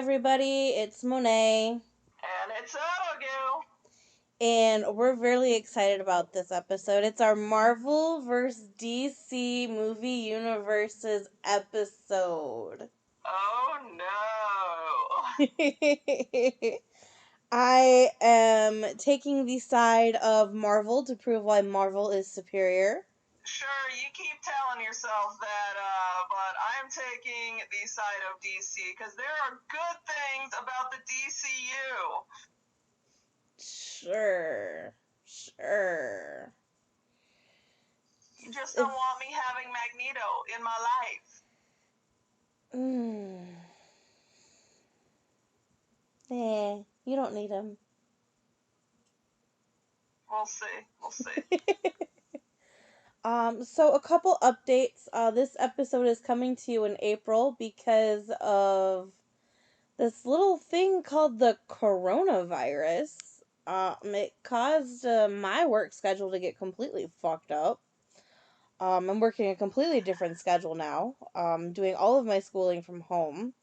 everybody, it's Monet. And it's Odogoo. And we're really excited about this episode. It's our Marvel vs. DC movie universes episode. Oh no. I am taking the side of Marvel to prove why Marvel is superior. Sure, you keep telling yourself that, but I'm taking the side of DC because there are good things about the DCU. Sure. You just don't want me having Magneto in my life. Yeah, you don't need him. We'll see. So a couple updates. This episode is coming to you in April because of this little thing called the coronavirus. It caused my work schedule to get completely fucked up. I'm working a completely different schedule now. Doing all of my schooling from home.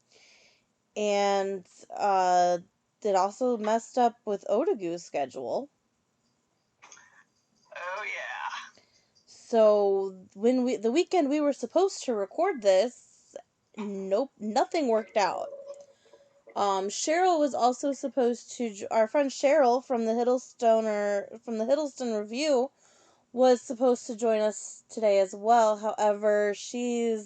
And, it also messed up with Odogoo's schedule. Oh yeah. So when the weekend we were supposed to record this, nope, nothing worked out. Cheryl was also supposed to. Our friend Cheryl from the Hiddleston Review was supposed to join us today as well. However, she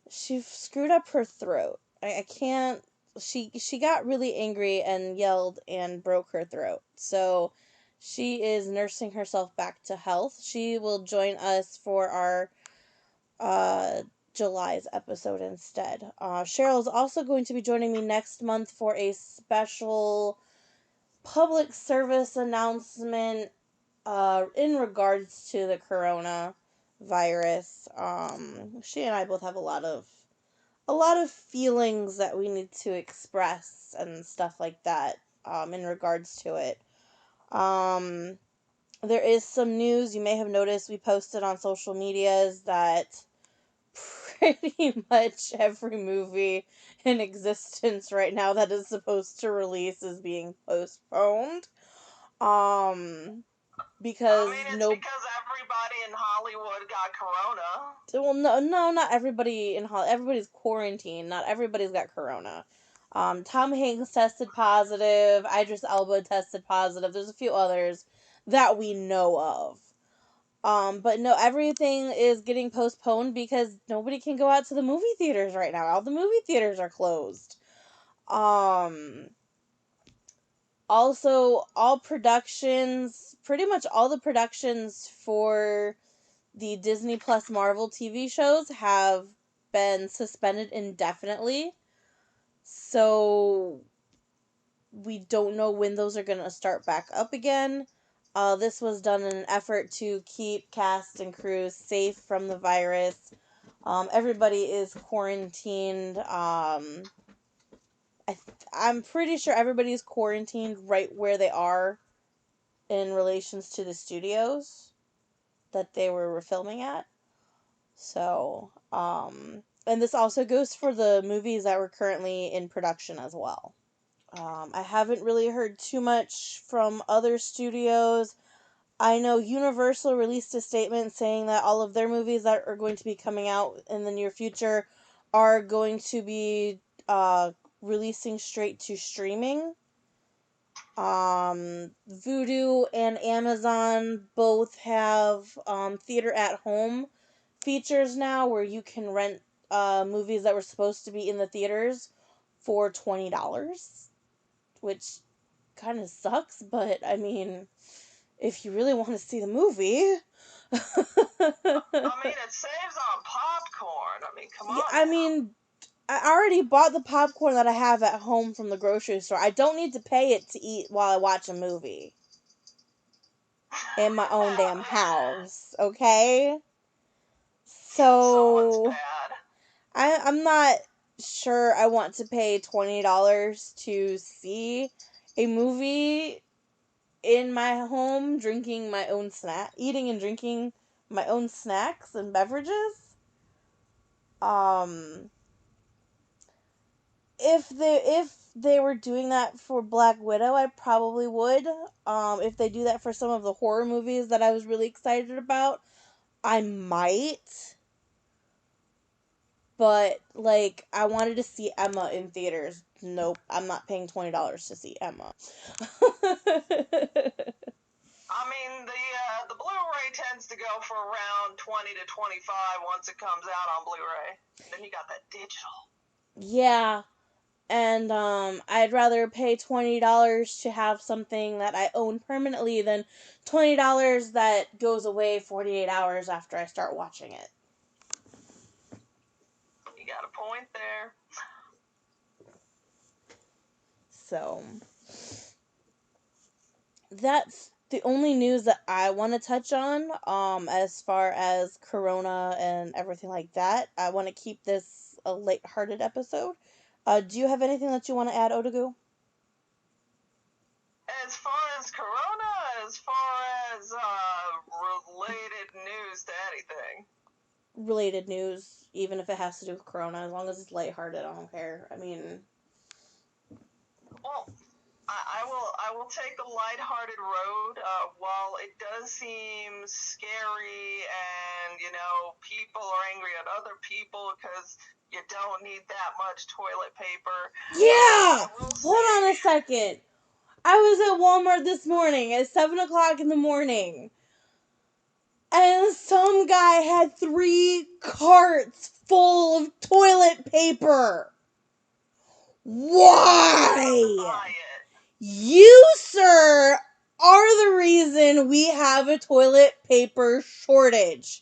screwed up her throat. I can't. She got really angry and yelled and broke her throat. So she is nursing herself back to health. She will join us for our July's episode instead. Cheryl's also going to be joining me next month for a special public service announcement in regards to the coronavirus. She and I both have a lot of feelings that we need to express and stuff like that in regards to it. There is some news you may have noticed we posted on social medias that pretty much every movie in existence right now that is supposed to release is being postponed. Because I mean, it's because everybody in Hollywood got corona. Well, no, not everybody in Hollywood. Everybody's quarantined. Not everybody's got corona. Tom Hanks tested positive. Idris Elba tested positive. There's a few others that we know of. But no, everything is getting postponed because nobody can go out to the movie theaters right now. All the movie theaters are closed. Also, pretty much all the productions for the Disney Plus Marvel TV shows have been suspended indefinitely. So, we don't know when those are going to start back up again. This was done in an effort to keep cast and crews safe from the virus. Everybody is quarantined. I'm pretty sure everybody's quarantined right where they are in relations to the studios that they were filming at. So, and this also goes for the movies that were currently in production as well. I haven't really heard too much from other studios. I know Universal released a statement saying that all of their movies that are going to be coming out in the near future are going to be releasing straight to streaming. Vudu and Amazon both have theater at home features now where you can rent movies that were supposed to be in the theaters for $20, which kind of sucks, but I mean, if you really want to see the movie. I mean, it saves on popcorn. I mean, come on. I mean, I already bought the popcorn that I have at home from the grocery store. I don't need to pay it to eat while I watch a movie in my own damn house, okay? So I'm not sure I want to pay $20 to see a movie in my home, eating and drinking my own snacks and beverages. if they were doing that for Black Widow, I probably would. If they do that for some of the horror movies that I was really excited about, I might. But like, I wanted to see Emma in theaters. Nope, I'm not paying $20 to see Emma. I mean, the Blu-ray tends to go for around 20 to 25 once it comes out on Blu-ray. And then you got that digital. Yeah, and I'd rather pay $20 to have something that I own permanently than $20 that goes away 48 hours after I start watching it. You got a point there. So that's the only news that I want to touch on, as far as Corona and everything like that. I want to keep this a lighthearted episode. Do you have anything that you want to add, Odogoo? As far as Corona, as far as related news to anything. Related news, even if it has to do with Corona, as long as it's lighthearted, I don't care. I mean, well, I will take the lighthearted road. While it does seem scary, and people are angry at other people because you don't need that much toilet paper. yeah. I will Hold say, on a second. I was at Walmart this morning at 7 o'clock in the morning, and some guy had 3 carts full of toilet paper. Why? buy it. You, sir, are the reason we have a toilet paper shortage.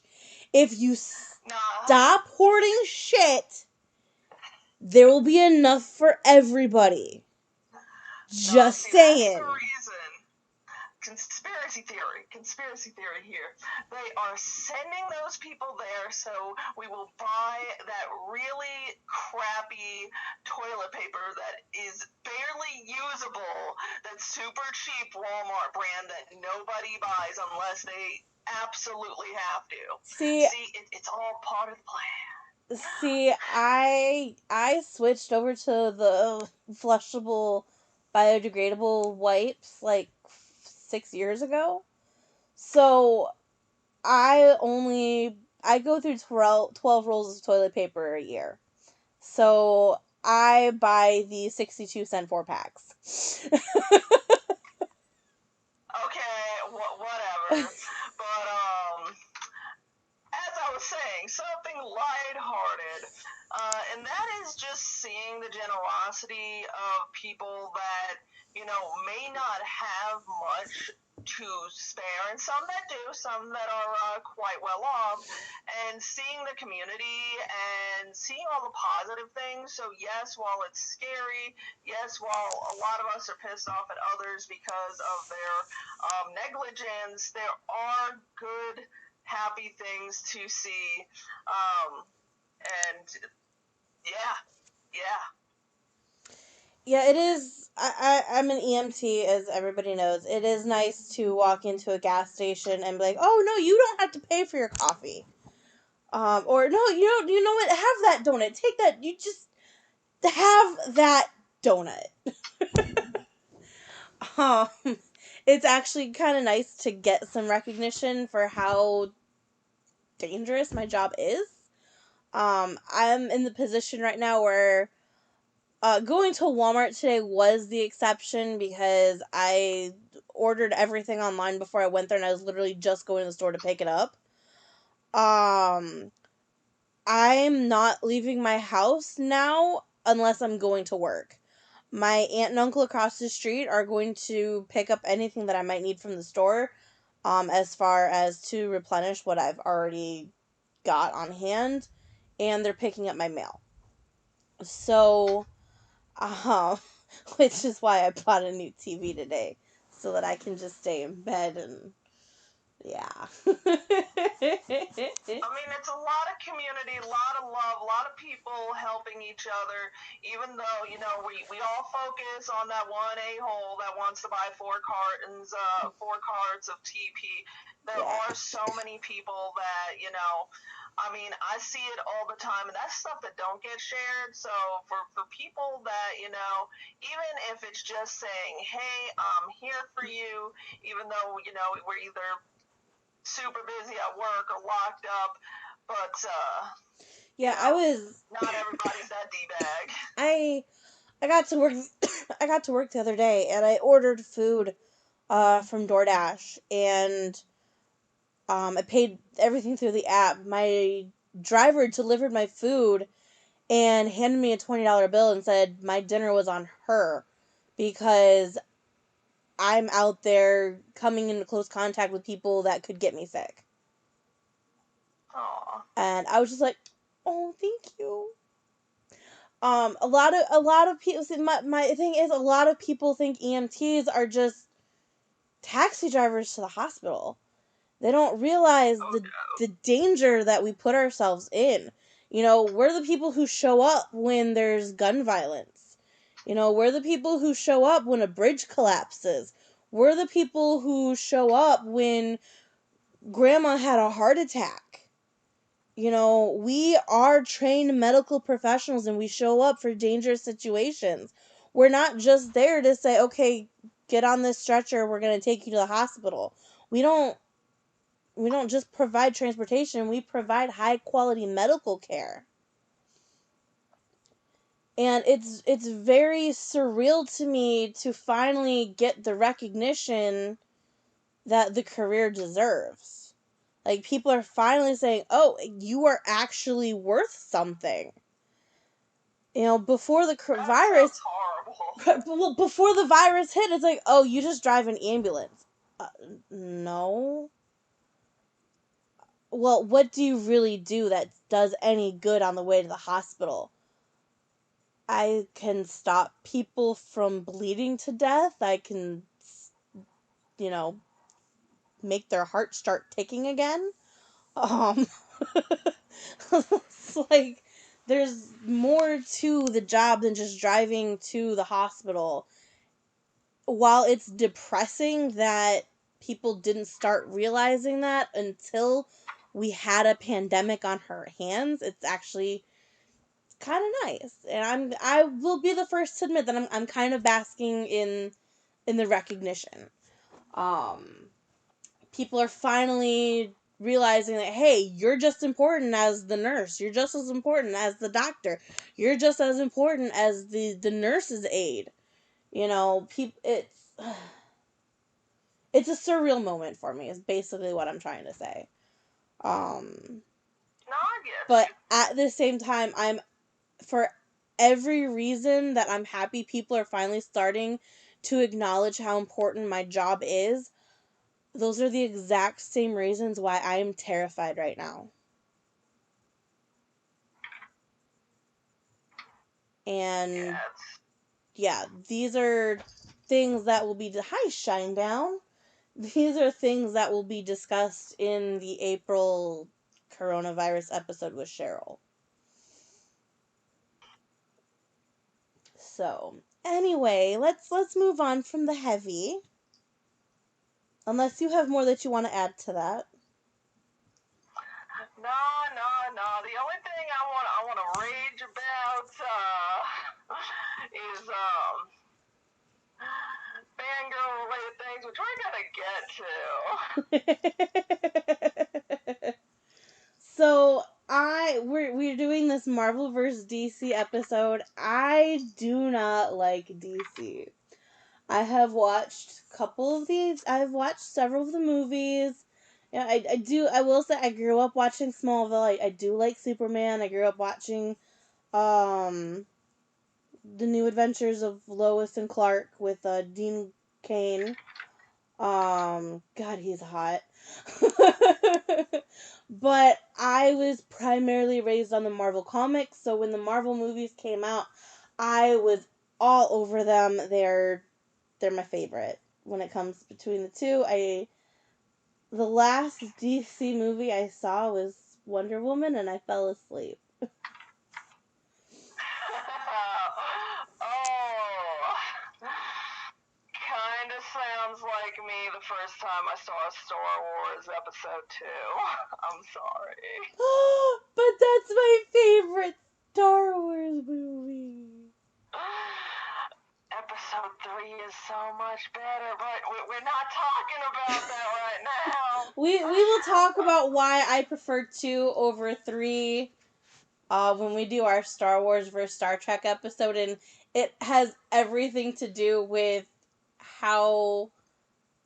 If you Nah. stop hoarding shit, there will be enough for everybody. Just See, saying. that's the reason. Conspiracy theory here. They are sending those people there so we will buy that really crappy toilet paper that is barely usable, that's super cheap Walmart brand that nobody buys unless they absolutely have to. See, it's all part of the plan. I switched over to the flushable biodegradable wipes like 6 years ago. So I go through 12 rolls of toilet paper a year. So I buy the 62-cent 4-packs. Okay, whatever. But as I was saying, something lighthearted, and that is just seeing the generosity of people that may not have much to spare, and some that do, some that are quite well off, and seeing the community and seeing all the positive things. So yes, while it's scary, yes, while a lot of us are pissed off at others because of their negligence, there are good, happy things to see. And yeah. Yeah, it is. I'm an EMT, as everybody knows. It is nice to walk into a gas station and be like, "Oh no, you don't have to pay for your coffee," or "No, you know what? Have that donut. Take that. You just have that donut." um, it's actually kind of nice to get some recognition for how dangerous my job is. I'm in the position right now where going to Walmart today was the exception because I ordered everything online before I went there, and I was literally just going to the store to pick it up. I'm not leaving my house now unless I'm going to work. My aunt and uncle across the street are going to pick up anything that I might need from the store, as far as to replenish what I've already got on hand, and they're picking up my mail. So, which is why I bought a new TV today, so that I can just stay in bed and, yeah. I mean, it's a lot of community, a lot of love, a lot of people helping each other, even though, we all focus on that one a-hole that wants to buy 4 carts of TP. There Yeah. are so many people that, I mean, I see it all the time, and that's stuff that don't get shared. So for people that, even if it's just saying, hey, I'm here for you, even though, we're either super busy at work or locked up, but, Yeah, not everybody's that D-bag. I got to work I got to work the other day, and I ordered food from DoorDash, and I paid everything through the app. My driver delivered my food and handed me a $20 bill and said my dinner was on her because I'm out there coming into close contact with people that could get me sick. Aww. And I was just like, oh, thank you. A lot of people. My thing is, a lot of people think EMTs are just taxi drivers to the hospital. They don't realize the danger that we put ourselves in. We're the people who show up when there's gun violence. We're the people who show up when a bridge collapses. We're the people who show up when grandma had a heart attack. We are trained medical professionals, and we show up for dangerous situations. We're not just there to say, okay, get on this stretcher, we're going to take you to the hospital. We don't just provide transportation, we provide high quality medical care. And it's very surreal to me to finally get the recognition that the career deserves. Like, people are finally saying, "Oh, you are actually worth something." Before the virus, horrible. before the virus hit, it's like, "Oh, you just drive an ambulance." No. Well, what do you really do that does any good on the way to the hospital? I can stop people from bleeding to death. I can, make their heart start ticking again. It's like, there's more to the job than just driving to the hospital. While it's depressing that people didn't start realizing that until we had a pandemic on our hands, it's actually kind of nice. And I will be the first to admit that I'm kind of basking in the recognition. People are finally realizing that, hey, you're just important as the nurse. You're just as important as the doctor. You're just as important as the nurse's aide. It's a surreal moment for me, is basically what I'm trying to say. No, I get But you. at the same time, for every reason that I'm happy people are finally starting to acknowledge how important my job is, those are the exact same reasons why I am terrified right now. And yeah, these are things that will be hi Shinedown. These are things that will be discussed in the April coronavirus episode with Cheryl. So, anyway, let's move on from the heavy. Unless you have more that you want to add to that. No. The only thing I want to rage about is fangirl related things, which we're gonna get to. So we're doing this Marvel vs. DC episode. I do not like DC. I have watched a couple of these. I've watched several of the movies. Yeah, I will say I grew up watching Smallville. I do like Superman. I grew up watching the New Adventures of Lois and Clark with Dean Cain. God, he's hot. But I was primarily raised on the Marvel comics, so when the Marvel movies came out, I was all over them. They're my favorite. When it comes between the two, the last DC movie I saw was Wonder Woman, and I fell asleep. Oh, kind of sounds like like me the first time I saw Star Wars Episode 2. I'm sorry. But that's my favorite Star Wars movie. Episode 3 is so much better, but we're not talking about that right now. We will talk about why I prefer 2 over 3 when we do our Star Wars vs. Star Trek episode, and it has everything to do with how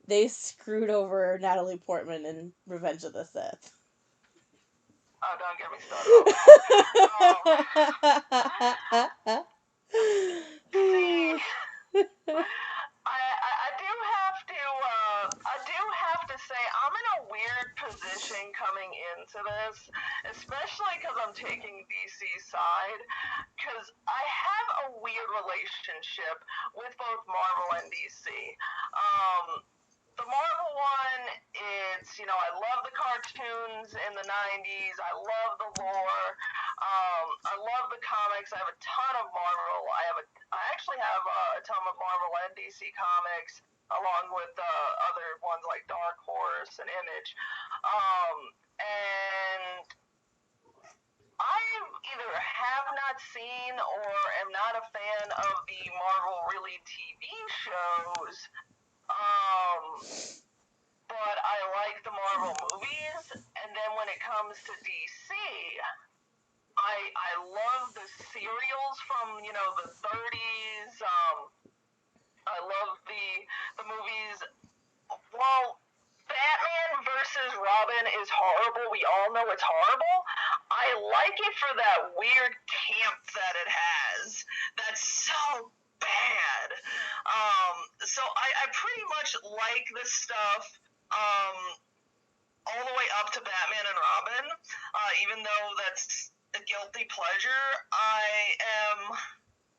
they screwed over Natalie Portman in Revenge of the Sith. Oh, don't get me started on that. See, I do have to say I'm in a weird position coming into this, especially because I'm taking DC's side, because I have a weird relationship with both Marvel and DC. The Marvel one, I love the cartoons in the 90s. I love the lore. I love the comics. I have a ton of Marvel. I actually have a ton of Marvel and DC comics, along with other ones like Dark Horse and Image. And I either have not seen or am not a fan of the Marvel really TV shows. But I like the Marvel movies, and then when it comes to DC, I love the serials from the 30s. I love the movies. Well, Batman versus Robin is horrible. We all know it's horrible. I like it for that weird camp that it has. That's so bad. So I pretty much like this stuff all the way up to Batman and Robin, even though that's a guilty pleasure. I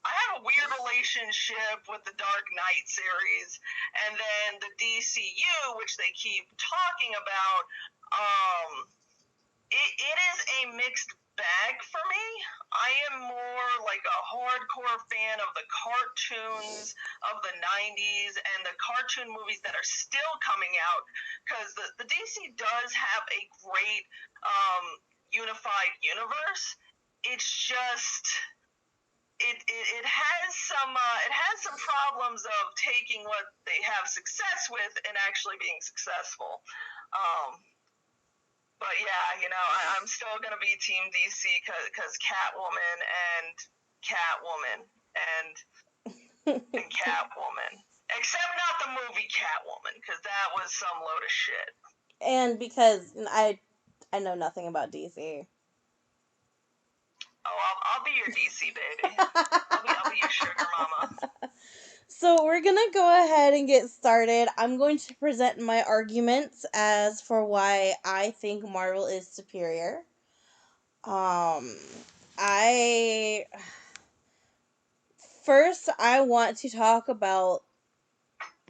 have a weird relationship with the Dark Knight series, and then the DCU, which they keep talking about. It is a mixed bag for me. I am more like a hardcore fan of the cartoons of the 90s and the cartoon movies that are still coming out, because the DC does have a great unified universe. It's just it has some problems of taking what they have success with and actually being successful. But yeah, I'm still gonna be Team DC because Catwoman and Catwoman. Except not the movie Catwoman, because that was some load of shit. And because I know nothing about DC. Oh, I'll be your DC baby. I'll be your sugar mama. So we're going to go ahead and get started. I'm going to present my arguments as for why I think Marvel is superior. First, I want to talk about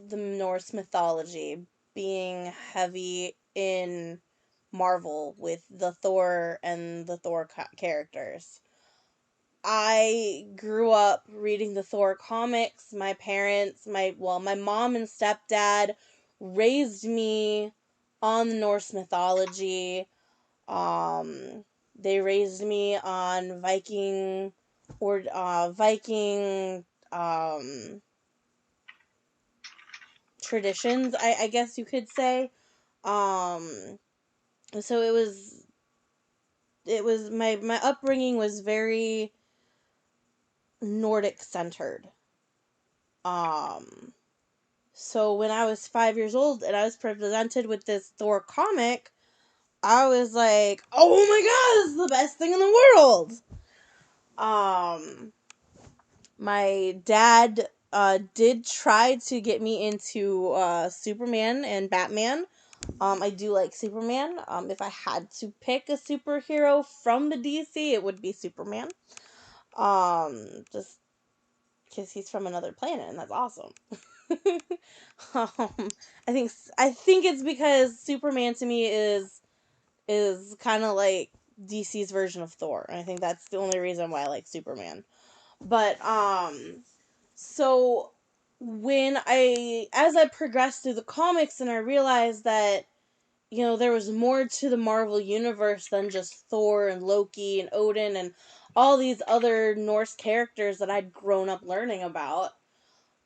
the Norse mythology being heavy in Marvel with the Thor and the Thor characters. I grew up reading the Thor comics. My parents, my mom and stepdad raised me on the Norse mythology. They raised me on Viking traditions, I guess you could say. So it was my upbringing was very Nordic centered. So when I was 5 years old and I was presented with this Thor comic, I was like, oh my god, this is the best thing in the world. My dad did try to get me into Superman and Batman. I do like Superman. If I had to pick a superhero from the DC, it would be Superman. Just because he's from another planet, and that's awesome. I think it's because Superman to me is kind of like DC's version of Thor, and I think that's the only reason why I like Superman. But so as I progressed through the comics and I realized that, there was more to the Marvel universe than just Thor and Loki and Odin and all these other Norse characters that I'd grown up learning about.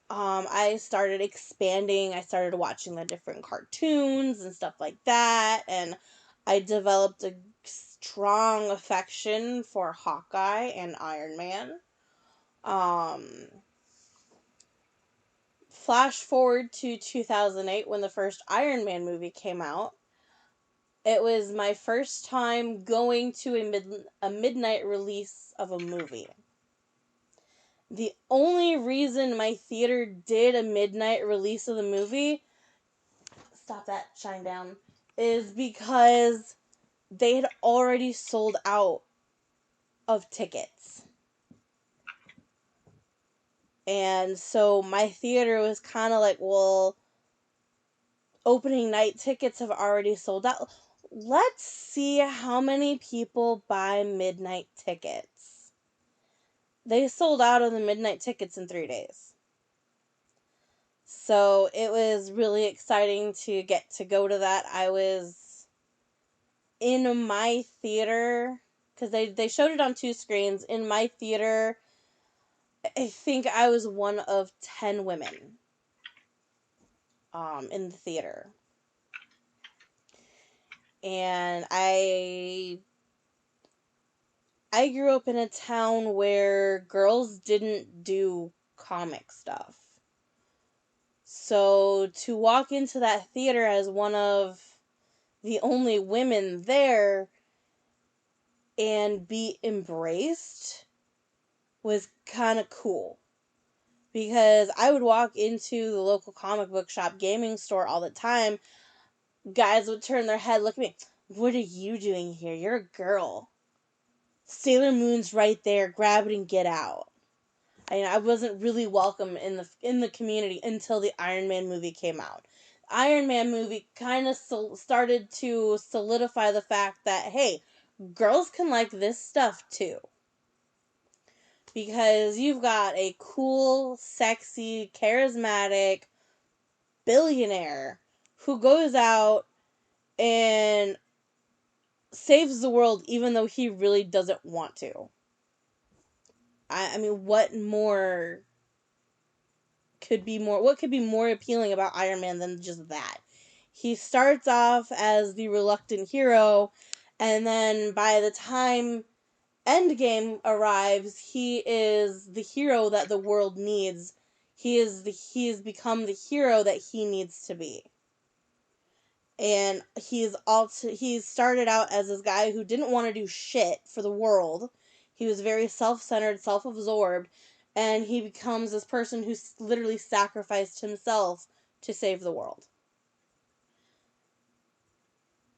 I started expanding. I started watching the different cartoons and stuff like that, and I developed a strong affection for Hawkeye and Iron Man. Um, Flash forward to 2008 when the first Iron Man movie came out. It was my first time going to a midnight release of a movie. The only reason my theater did a midnight release of the movie, stop that, shine down, is because they had already sold out of tickets. And so my theater was kind of like, well, opening night tickets have already sold out. Let's see how many people buy midnight tickets. They sold out of the midnight tickets in 3 days. So it was really exciting to get to go to that. I was in my theater, because they showed it on 2 screens. In my theater, I think I was one of 10 women in the theater. And I grew up in a town where girls didn't do comic stuff. So to walk into that theater as one of the only women there and be embraced was kind of cool. Because I would walk into the local comic book shop gaming store all the time. Guys would turn their head, look at me. What are you doing here? You're a girl. Sailor Moon's right there. Grab it and get out. I wasn't really welcome in the community until the Iron Man movie came out. The Iron Man movie kind of started to solidify the fact that, hey, girls can like this stuff too. Because you've got a cool, sexy, charismatic billionaire who goes out and saves the world even though he really doesn't want to. I mean, what could be more appealing about Iron Man than just that? He starts off as the reluctant hero, and then by the time Endgame arrives, he is the hero that the world needs. He has become the hero that he needs to be. And he started out as this guy who didn't want to do shit for the world. He was very self-centered, self-absorbed, and he becomes this person who literally sacrificed himself to save the world.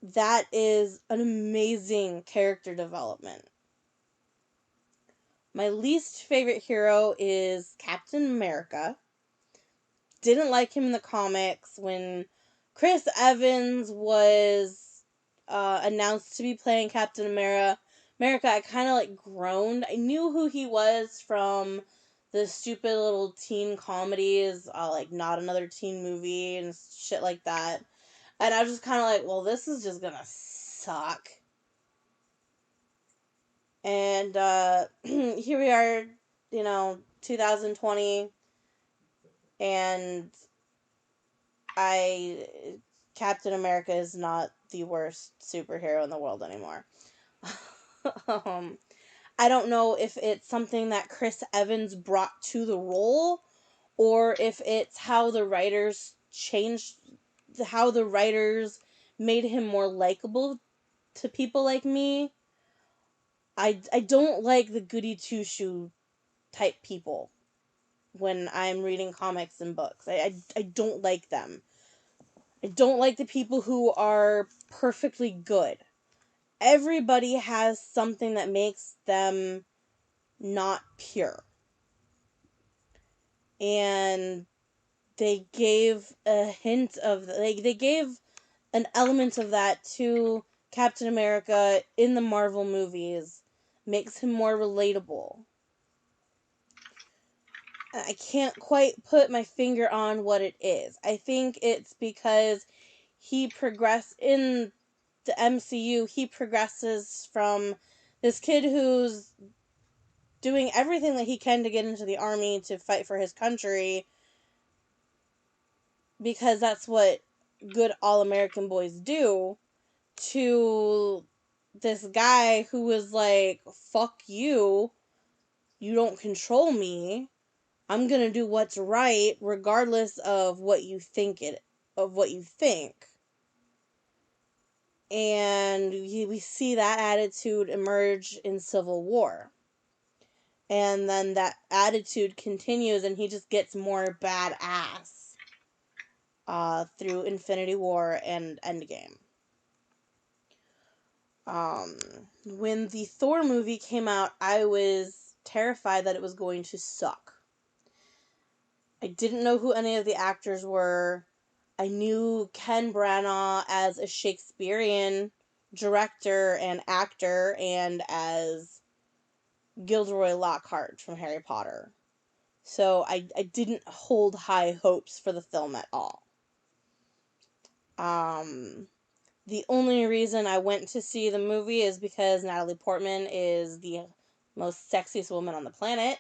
That is an amazing character development. My least favorite hero is Captain America. Didn't like him in the comics. When Chris Evans was announced to be playing Captain America, I kind of groaned. I knew who he was from the stupid little teen comedies, like Not Another Teen Movie and shit like that. And I was just kind of like, well, this is just gonna suck. And here we are, 2020, and Captain America is not the worst superhero in the world anymore. um, I don't know if it's something that Chris Evans brought to the role, or if it's how the writers made him more likable to people like me. I don't like the goody two-shoe type people when I'm reading comics and books. I don't like them. I don't like the people who are perfectly good. Everybody has something that makes them not pure. And they gave a hint of, they gave an element of that to Captain America in the Marvel movies. Makes him more relatable. I can't quite put my finger on what it is. I think it's because he progressed in the MCU. He progresses from this kid who's doing everything that he can to get into the army to fight for his country, because that's what good all-American boys do, to this guy who was like, fuck you, you don't control me, I'm gonna do what's right regardless of what you think. And we see that attitude emerge in Civil War. And then that attitude continues, and he just gets more badass through Infinity War and Endgame. When the Thor movie came out, I was terrified that it was going to suck. I didn't know who any of the actors were. I knew Ken Branagh as a Shakespearean director and actor, and as Gilderoy Lockhart from Harry Potter. So I didn't hold high hopes for the film at all. The only reason I went to see the movie is because Natalie Portman is the most sexiest woman on the planet.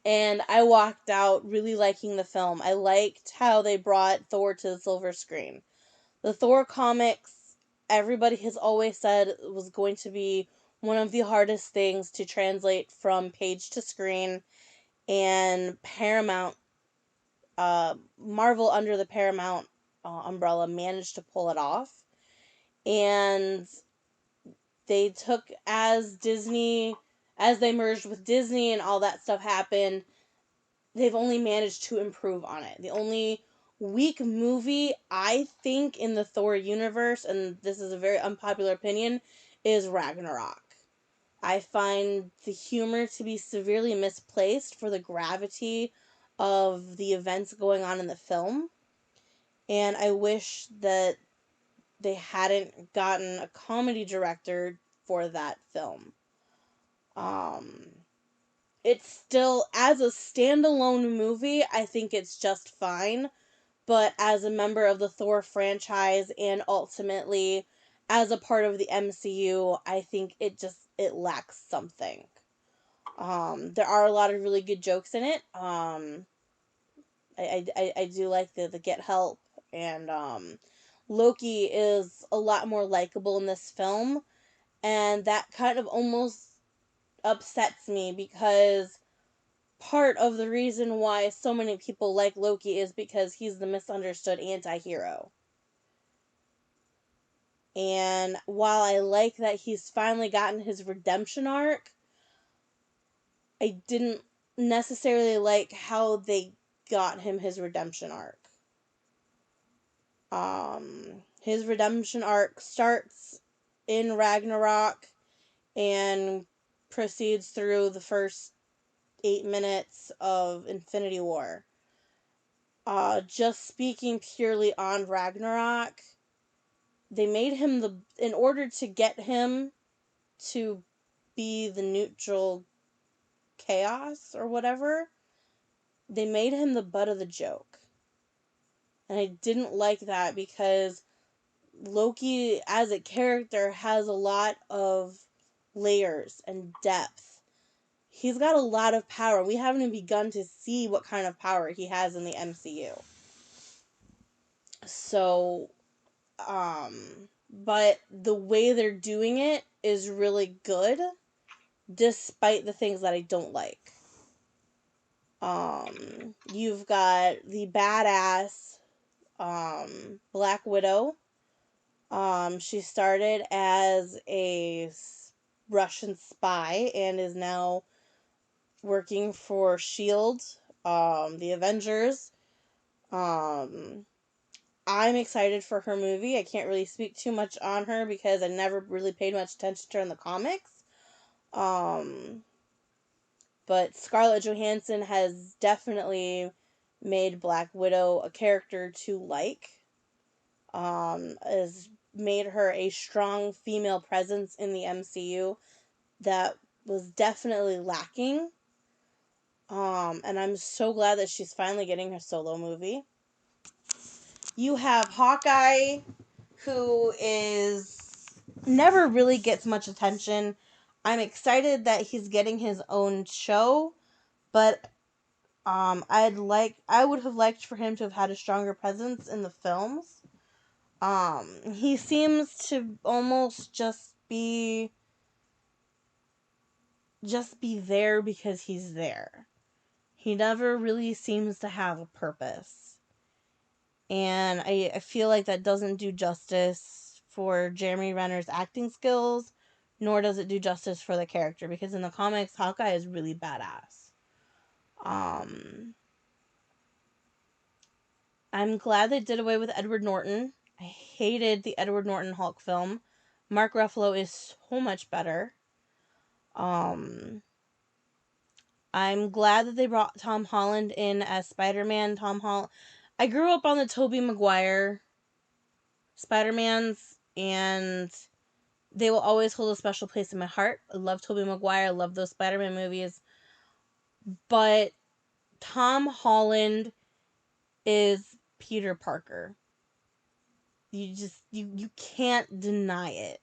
And I walked out really liking the film. I liked how they brought Thor to the silver screen. The Thor comics, everybody has always said, was going to be one of the hardest things to translate from page to screen, and Paramount, Marvel under the Paramount umbrella, managed to pull it off. And they took, as they merged with Disney and all that stuff happened, they've only managed to improve on it. The only weak movie, I think, in the Thor universe, and this is a very unpopular opinion, is Ragnarok. I find the humor to be severely misplaced for the gravity of the events going on in the film. And I wish that they hadn't gotten a comedy director for that film. It's still, as a standalone movie, I think it's just fine. But as a member of the Thor franchise, and ultimately as a part of the MCU, I think it lacks something. There are a lot of really good jokes in it. I do like the get help, and Loki is a lot more likable in this film, and that kind of almost upsets me, because part of the reason why so many people like Loki is because he's the misunderstood anti-hero. And while I like that he's finally gotten his redemption arc, I didn't necessarily like how they got him his redemption arc. His redemption arc starts in Ragnarok and proceeds through the first 8 minutes of Infinity War. Just speaking purely on Ragnarok, they made him in order to get him to be the neutral chaos or whatever, they made him the butt of the joke. And I didn't like that, because Loki as a character has a lot of layers and depth. He's got a lot of power. We haven't even begun to see what kind of power he has in the MCU. So, but the way they're doing it is really good, despite the things that I don't like. You've got the badass, Black Widow. She started as a Russian spy and is now working for S.H.I.E.L.D., the Avengers. I'm excited for her movie. I can't really speak too much on her because I never really paid much attention to her in the comics. But Scarlett Johansson has definitely made Black Widow a character to like. Has made her a strong female presence in the MCU that was definitely lacking. And I'm so glad that she's finally getting her solo movie. You have Hawkeye, who is never really gets much attention. I'm excited that he's getting his own show, but I would have liked for him to have had a stronger presence in the films. He seems to almost just be there because he's there. He never really seems to have a purpose. And I feel like that doesn't do justice for Jeremy Renner's acting skills, nor does it do justice for the character, because in the comics, Hawkeye is really badass. I'm glad they did away with Edward Norton. I hated the Edward Norton Hulk film. Mark Ruffalo is so much better. I'm glad that they brought Tom Holland in as Spider-Man. I grew up on the Tobey Maguire Spider-Mans, and they will always hold a special place in my heart. I love Tobey Maguire. I love those Spider-Man movies. But Tom Holland is Peter Parker. You can't deny it.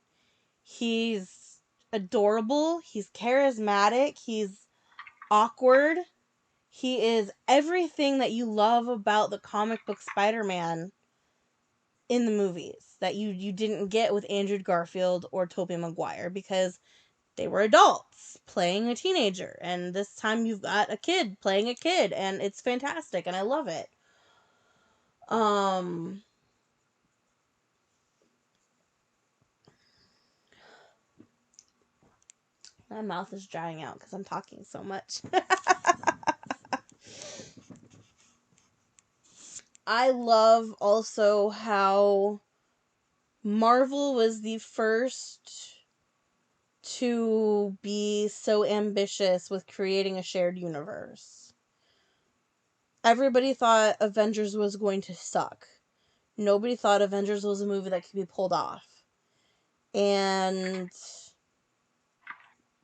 He's adorable. He's charismatic. He's awkward. He is everything that you love about the comic book Spider-Man in the movies that you didn't get with Andrew Garfield or Tobey Maguire, because they were adults playing a teenager, and this time you've got a kid playing a kid, and it's fantastic, and I love it. My mouth is drying out because I'm talking so much. I love also how Marvel was the first to be so ambitious with creating a shared universe. Everybody thought Avengers was going to suck. Nobody thought Avengers was a movie that could be pulled off. And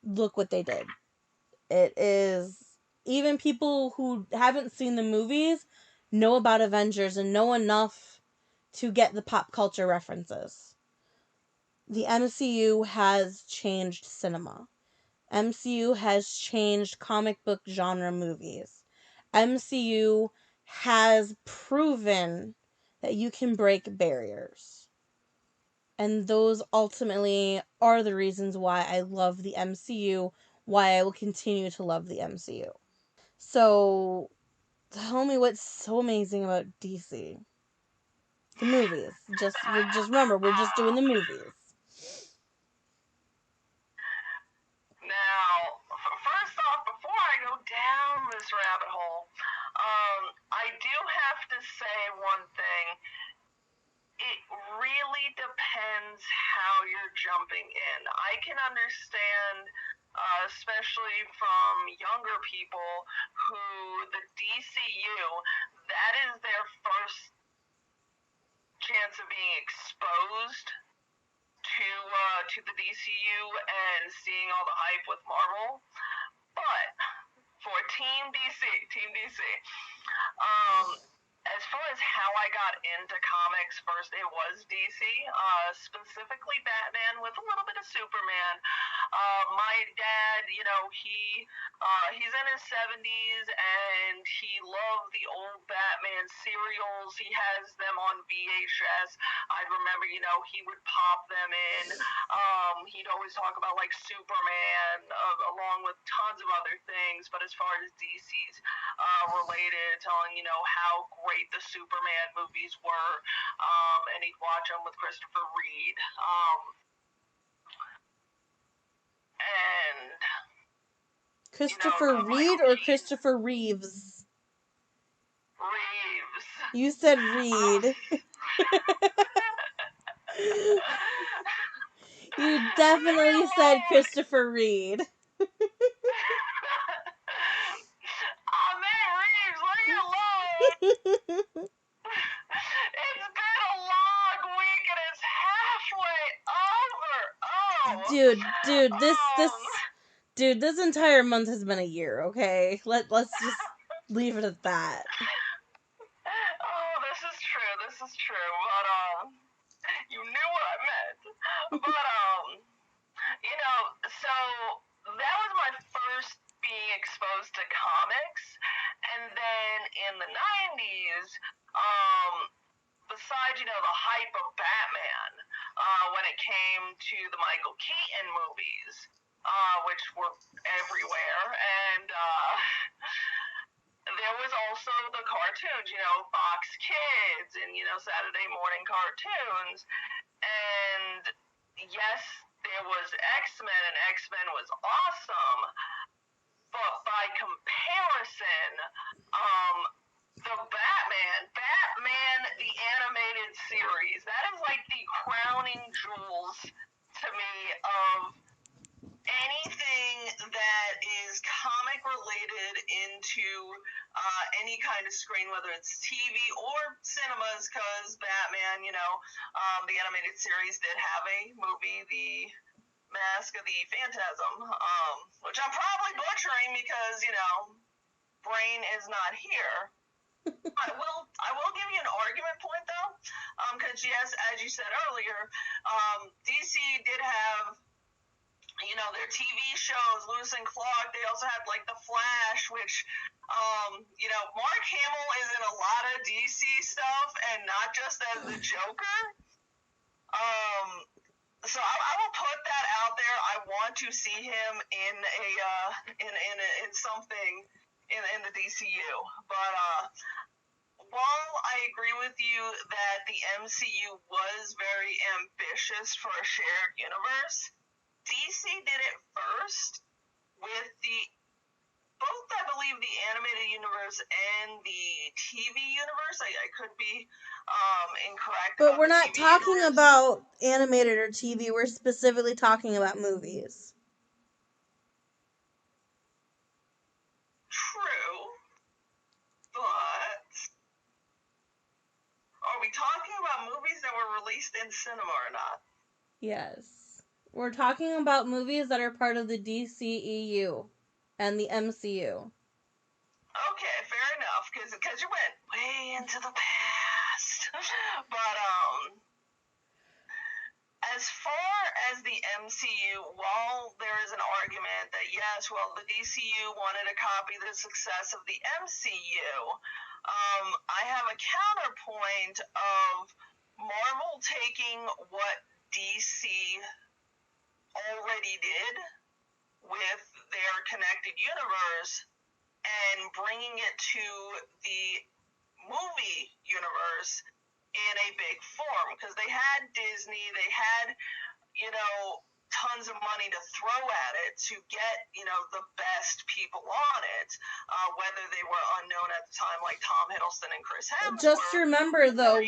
look what they did. It is, even people who haven't seen the movies know about Avengers and know enough to get the pop culture references. The MCU has changed cinema. MCU has changed comic book genre movies. MCU has proven that you can break barriers. And those ultimately are the reasons why I love the MCU, why I will continue to love the MCU. So, tell me what's so amazing about DC. The movies. Just remember, we're just doing the movies. Now, first off, before I go down this rabbit hole, I do have to say one thing. It really depends how you're jumping in. I can understand, especially from younger people, who the DCU, that is their first chance of being exposed to the DCU and seeing all the hype with Marvel. But for Team DC, as far as how I got into comics, first it was DC, specifically Batman with a little bit of Superman. My dad, he's in his 70s and he loved the old Batman serials. He has them on VHS. I remember, he would pop them in. He'd always talk about like Superman, along with tons of other things. But as far as DC's related, telling how great the Superman movies were, and he'd watch them with Christopher Reed. And Christopher Reed or Christopher Reeves? Reeves. You said Reed. You definitely said Christopher Reed. Oh man, Reeves, leave me alone. It's been a long week and it's halfway over. Oh, dude, Dude, this entire month has been a year, okay? Let's just leave it at that. Oh, this is true, but, you knew what I meant. But, so that was my first being exposed to comics, and then in the 90s, besides, the hype of Batman, when it came to the Michael Keaton movies, which were everywhere, and, there was also the cartoons, Fox Kids and, Saturday morning cartoons. And yes, there was X-Men, and X-Men was awesome. But by comparison, the Batman, the animated series, that is like the crowning jewels to me of anything that is comic related into any kind of screen, whether it's TV or cinemas, because Batman, the animated series did have a movie, The Mask of the Phantasm, which I'm probably butchering because, brain is not here. I will give you an argument point though, because yes, as you said earlier, DC did have their TV shows, Lewis and Clark. They also had like The Flash, which, Mark Hamill is in a lot of DC stuff, and not just as the Joker. So I will put that out there. I want to see him in in something in the DCU. But while I agree with you that the MCU was very ambitious for a shared universe, DC did it first with both, I believe, the animated universe and the TV universe. I could be incorrect. But we're not TV talking universe. about animated or TV. We're specifically talking about movies. True, but are we talking about movies that were released in cinema or not? Yes. We're talking about movies that are part of the DCEU and the MCU. Okay, fair enough, because you went way into the past. But as far as the MCU, while there is an argument that yes, well, the DCU wanted to copy the success of the MCU, I have a counterpoint of Marvel taking what DC already did with their connected universe and bringing it to the movie universe in a big form, because they had Disney, they had, tons of money to throw at it to get, the best people on it, whether they were unknown at the time, like Tom Hiddleston and Chris Hemsworth. Just remember, though,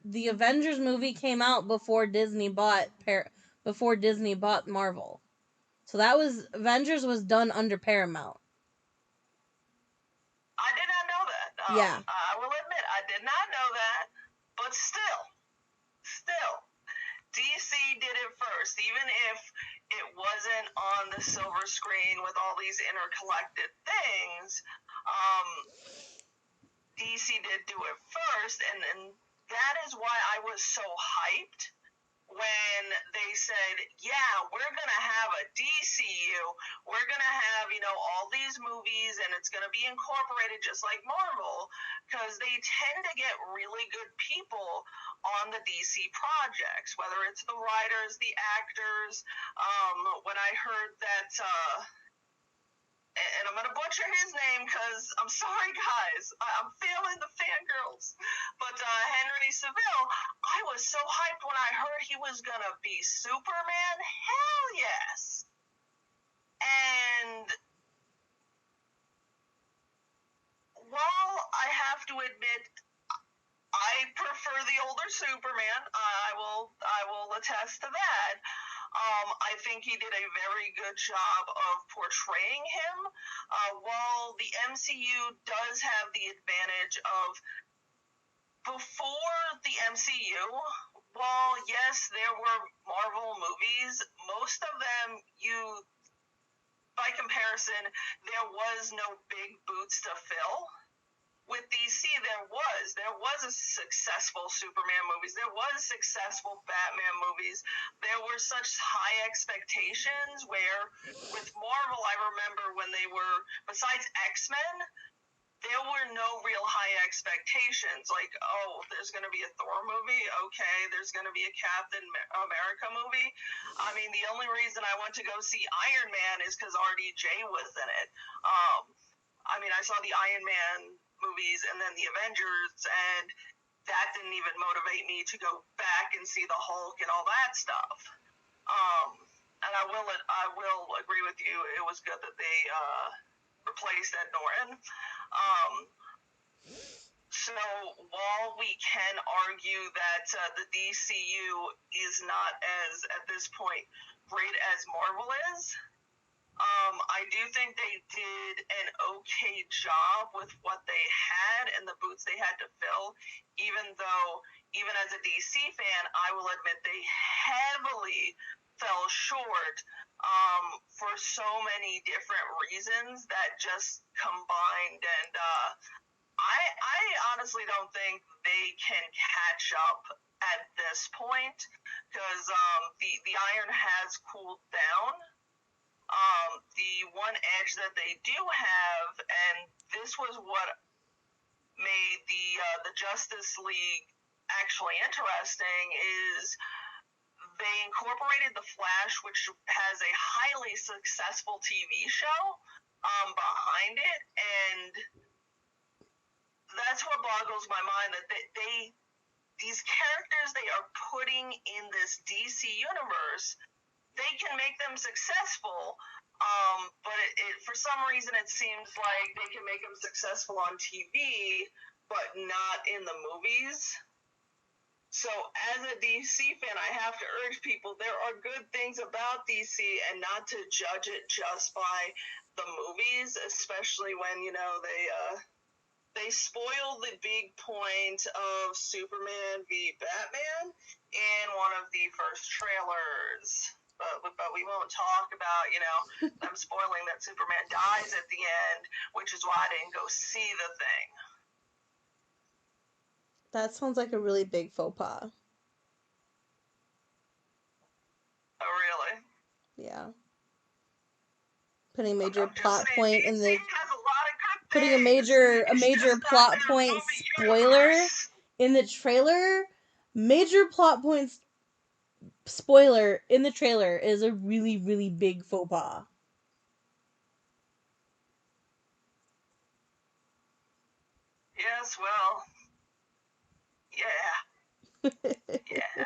the Avengers movie came out before Disney bought Marvel. So Avengers was done under Paramount. I did not know that. Yeah. I will admit, I did not know that, but still, DC did it first, even if it wasn't on the silver screen with all these interconnected things. DC did do it first, and that is why I was so hyped when they said, yeah, we're going to have a DCU, we're going to have, all these movies, and it's going to be incorporated just like Marvel, because they tend to get really good people on the DC projects, whether it's the writers, the actors. When I heard that, and I'm going to butcher his name because I'm sorry, guys, I'm feeling the fangirls, but Henry Cavill, I was so hyped when I heard he was going to be Superman. Hell yes. And while I have to admit, I prefer the older Superman. I will attest to that. I think he did a very good job of portraying him. While the MCU does have the advantage of, before the MCU, while yes, there were Marvel movies, most of them you comparison, there was no big boots to fill. With DC, there was a successful Superman movies. There was successful Batman movies. There were such high expectations where with Marvel, I remember when they were, besides X-Men, there were no real high expectations. Like, oh, there's going to be a Thor movie? Okay, there's going to be a Captain America movie? I mean, the only reason I went to go see Iron Man is because RDJ was in it. I mean, I saw the Iron Man movies and then the Avengers, and that didn't even motivate me to go back and see the Hulk and all that stuff. And I will agree with you. It was good that they replaced Ed Norton. So while we can argue that the DCU is not as, at this point, great as Marvel is, I do think they did an okay job with what they had and the boots they had to fill, even though, even as a DC fan, I will admit they heavily fell short for so many different reasons that just combined. And I honestly don't think they can catch up at this point, because the iron has cooled down. The one edge that they do have, and this was what made the Justice League actually interesting, is they incorporated the Flash, which has a highly successful TV show behind it, and that's what boggles my mind, that these characters they are putting in this DC universe, they can make them successful, but for some reason it seems like they can make them successful on TV, but not in the movies. So as a DC fan, I have to urge people, there are good things about DC, and not to judge it just by the movies, especially when, you know, they spoil the big point of Superman v. Batman in one of the first trailers. But we won't talk about, you know, them spoiling that Superman dies at the end, which is why I didn't go see the thing. That sounds like a really big faux pas. Oh, really? Yeah. Putting a major plot saying, point DC in the... has a lot of good Putting a things. major plot point spoiler in the trailer. Major plot points spoiler in the trailer is a really, really big faux pas. Yes, well, yeah. Yeah.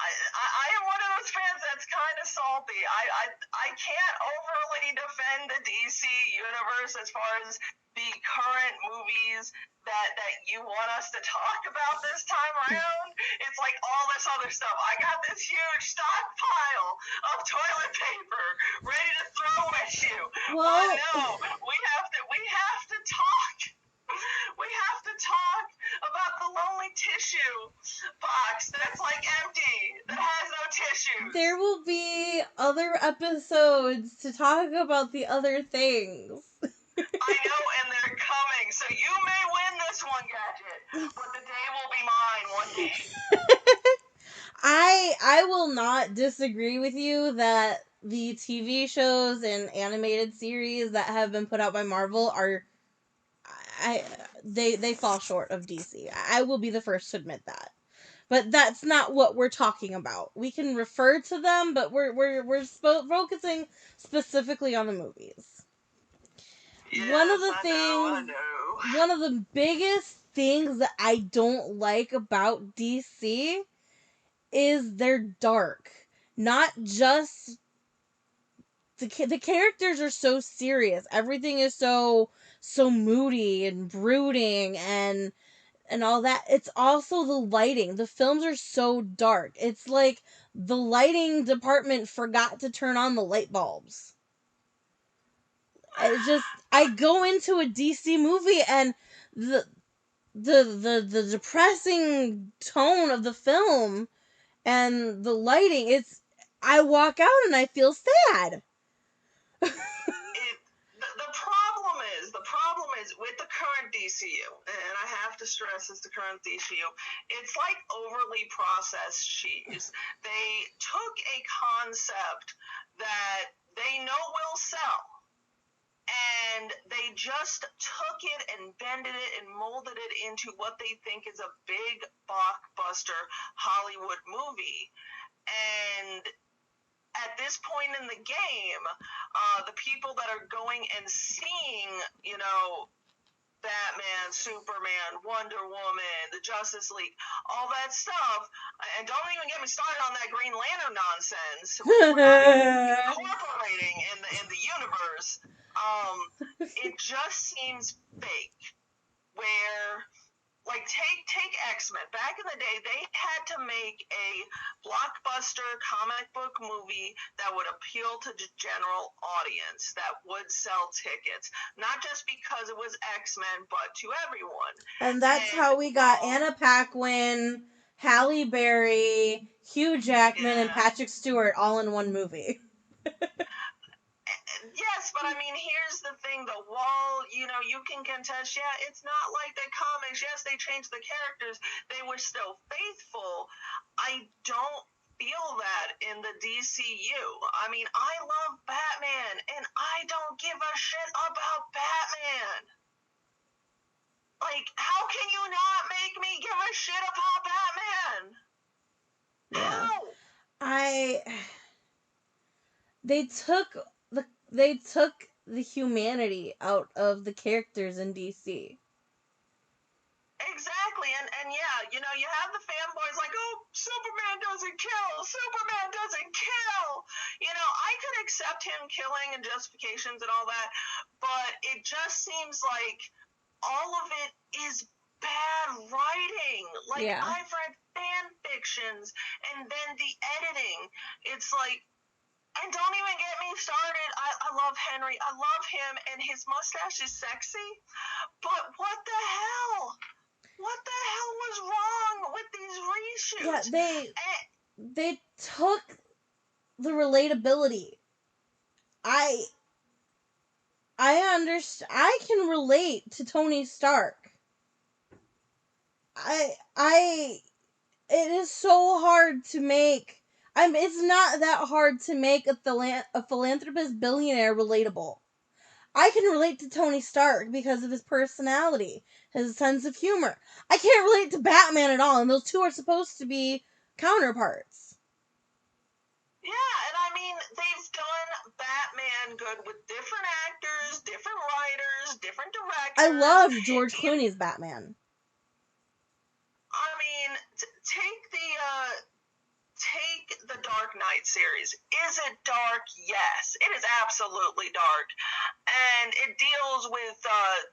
I am one of those fans that's kind of salty. I can't overly defend the DC universe as far as the current movies that you want us to talk about this time around. It's like all this other stuff. I got this huge stockpile of toilet paper ready to throw at you. Well, but no, we have to talk. We have to talk about the lonely tissue box that's like empty, that has no tissues. There will be other episodes to talk about the other things. I know, and they're coming, so you may win this one, Gadget, but the day will be mine one day. I will not disagree with you that the TV shows and animated series that have been put out by Marvel are... they fall short of DC. I will be the first to admit that. But that's not what we're talking about. We can refer to them, but we're focusing specifically on the movies. Yes, one of the I know. One of the biggest things that I don't like about DC is they're dark. Not just the characters are so serious. Everything is so moody and brooding and all that. It's also the lighting. The films are so dark. It's like the lighting department forgot to turn on the light bulbs. It's just, I go into a DC movie and the depressing tone of the film and the lighting, I walk out and I feel sad. DCU, and I have to stress it's the current DCU, it's like overly processed cheese. They took a concept that they know will sell, and they just took it and bended it and molded it into what they think is a big blockbuster Hollywood movie. And at this point in the game, the people that are going and seeing, Batman, Superman, Wonder Woman, the Justice League, all that stuff, and don't even get me started on that Green Lantern nonsense, which we're not incorporating in the universe. It just seems fake. Where, like, take X-Men. Back in the day, they had to make a blockbuster comic book movie that would appeal to the general audience, that would sell tickets. Not just because it was X-Men, but to everyone. And that's how we got Anna Paquin, Halle Berry, Hugh Jackman, and Patrick Stewart all in one movie. Yes, but I mean, here's the thing, though. While, you can contest, it's not like the comics. Yes, they changed the characters. They were still faithful. I don't feel that in the DCU. I mean, I love Batman, and I don't give a shit about Batman. Like, how can you not make me give a shit about Batman? Yeah. How? They took the humanity out of the characters in DC. Exactly, and yeah, you have the fanboys like, oh, Superman doesn't kill, Superman doesn't kill. I could accept him killing and justifications and all that, but it just seems like all of it is bad writing. Like, Yeah. I've read fan fictions, and then the editing, it's like, and don't even get me started. I love Henry. I love him, and his mustache is sexy. But what the hell? What the hell was wrong with these reshoots? Yeah, they took the relatability. I understand. I can relate to Tony Stark. It is so hard to make. It's not that hard to make a philanthropist billionaire relatable. I can relate to Tony Stark because of his personality, his sense of humor. I can't relate to Batman at all, and those two are supposed to be counterparts. Yeah, and I mean, they've done Batman good with different actors, different writers, different directors. I loved George Clooney's Batman. I mean, take the Dark Knight series. Is it dark? Yes, it is absolutely dark, and it deals with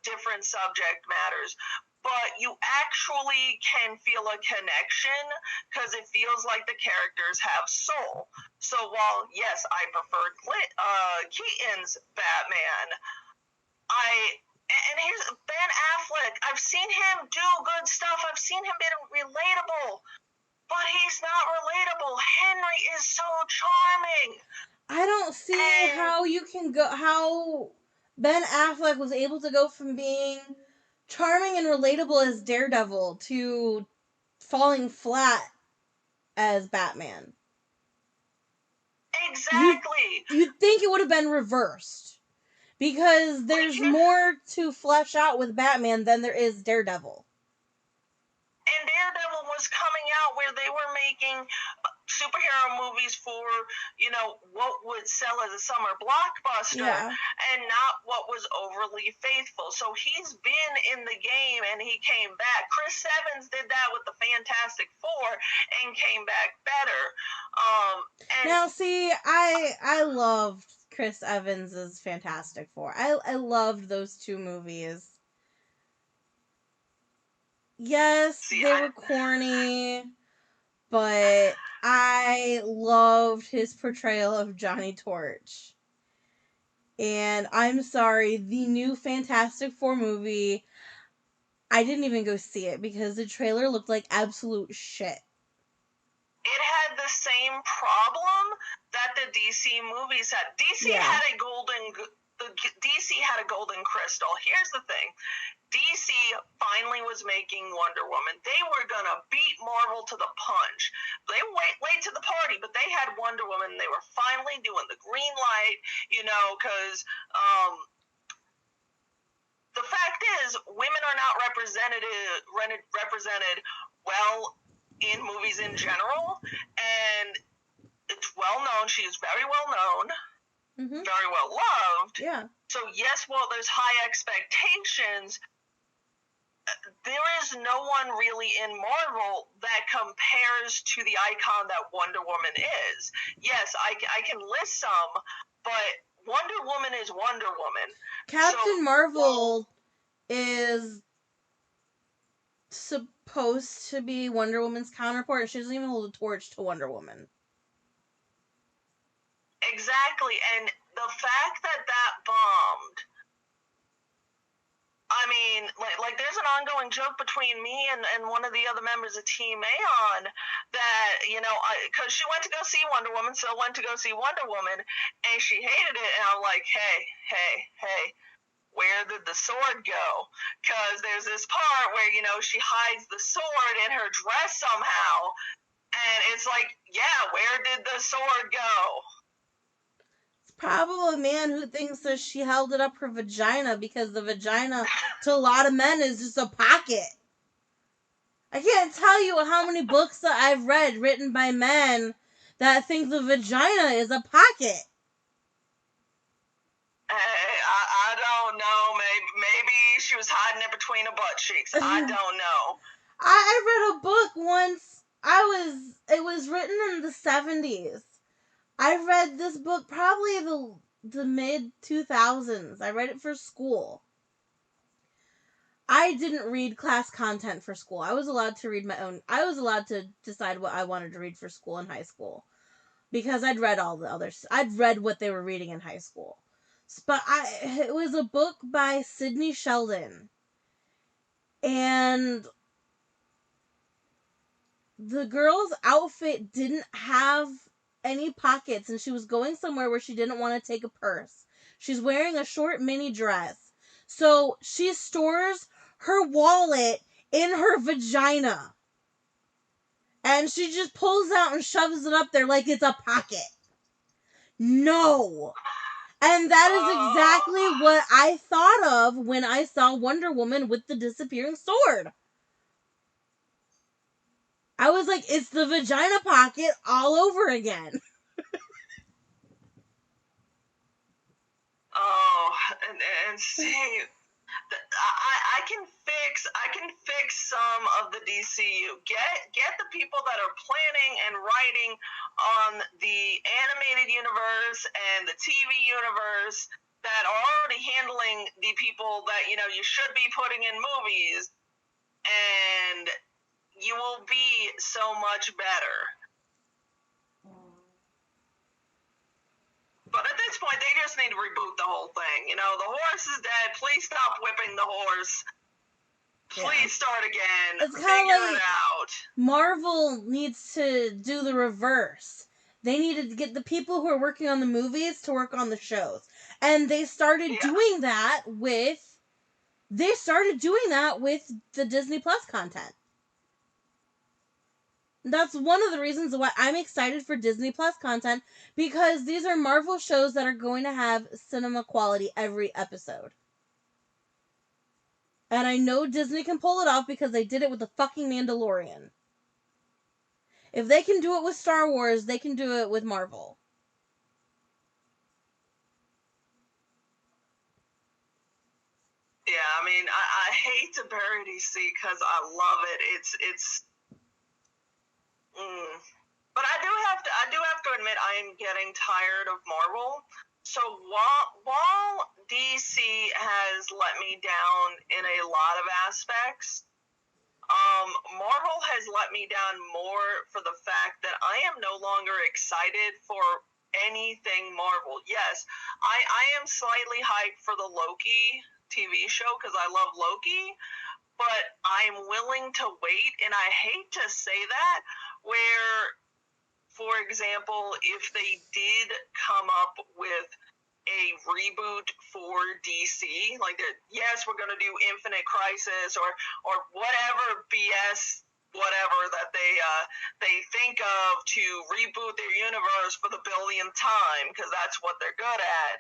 different subject matters. But you actually can feel a connection because it feels like the characters have soul. So while, yes, I prefer Keaton's Batman, and here's Ben Affleck. I've seen him do good stuff. I've seen him be relatable. But he's not relatable. Henry is so charming. I don't see how Ben Affleck was able to go from being charming and relatable as Daredevil to falling flat as Batman. Exactly. You'd think it would have been reversed. Because there's more to flesh out with Batman than there is Daredevil. And Daredevil was coming out where they were making superhero movies for, what would sell as a summer blockbuster, and not what was overly faithful. So he's been in the game, and he came back. Chris Evans did that with the Fantastic Four and came back better. Now, see, I loved Chris Evans' Fantastic Four. I loved those two movies. Yes, they were corny, but I loved his portrayal of Johnny Torch. And I'm sorry, the new Fantastic Four movie, I didn't even go see it because the trailer looked like absolute shit. It had the same problem that the DC movies had. DC had the DC had a golden crystal. Here's the thing. DC finally was making Wonder Woman. They were gonna beat Marvel to the punch. They were late to the party, but they had Wonder Woman. They were finally doing the green light, because the fact is, women are not represented well in movies in general, and it's well known. She is very well known, very well loved. Yeah. So yes, while there's high expectations, there is no one really in Marvel that compares to the icon that Wonder Woman is. Yes, I can list some, but Wonder Woman is Wonder Woman. Captain Marvel is supposed to be Wonder Woman's counterpart, and she doesn't even hold a torch to Wonder Woman. Exactly, and the fact that bombed, I mean, like there's an ongoing joke between me and one of the other members of Team Aonn that, because she went to go see Wonder Woman, so went to go see Wonder Woman, and she hated it, and I'm like, hey, where did the sword go? Because there's this part where, she hides the sword in her dress somehow, and it's like, yeah, where did the sword go? Probably a man who thinks that she held it up her vagina, because the vagina to a lot of men is just a pocket. I can't tell you how many books that I've read written by men that think the vagina is a pocket. I don't know. Maybe she was hiding it between her butt cheeks. I don't know. I read a book once. It was written in the 70s. I read this book probably the mid 2000s. I read it for school. I didn't read class content for school. I was allowed to read my own. I was allowed to decide what I wanted to read for school in high school, because I'd read all the others. I'd read what they were reading in high school. But it was a book by Sidney Sheldon. And the girl's outfit didn't have any pockets, and she was going somewhere where she didn't want to take a purse. She's wearing a short mini dress. So she stores her wallet in her vagina. And she just pulls out and shoves it up there like it's a pocket. No. And that is exactly what I thought of when I saw Wonder Woman with the disappearing sword. I was like, it's the vagina pocket all over again. And see, I can fix some of the DCU. Get the people that are planning and writing on the animated universe and the TV universe that are already handling the people that you should be putting in movies, and you will be so much better. But at this point, they just need to reboot the whole thing. The horse is dead. Please stop whipping the horse. Please start again. It's kind of like it out. Marvel needs to do the reverse. They needed to get the people who are working on the movies to work on the shows. And they started doing that with the Disney Plus content. That's one of the reasons why I'm excited for Disney Plus content, because these are Marvel shows that are going to have cinema quality every episode. And I know Disney can pull it off because they did it with the fucking Mandalorian. If they can do it with Star Wars, they can do it with Marvel. Yeah, I mean, I hate to bury DC because I love it. It's But I do have to admit I am getting tired of Marvel. So while DC has let me down in a lot of aspects, Marvel has let me down more for the fact that I am no longer excited for anything Marvel. Yes, I am slightly hyped for the Loki TV show because I love Loki, but I'm willing to wait, and I hate to say that, where, for example, if they did come up with a reboot for DC. Like, yes, we're going to do Infinite Crisis or whatever BS whatever that they think of to reboot their universe for the billionth time, because that's what they're good at.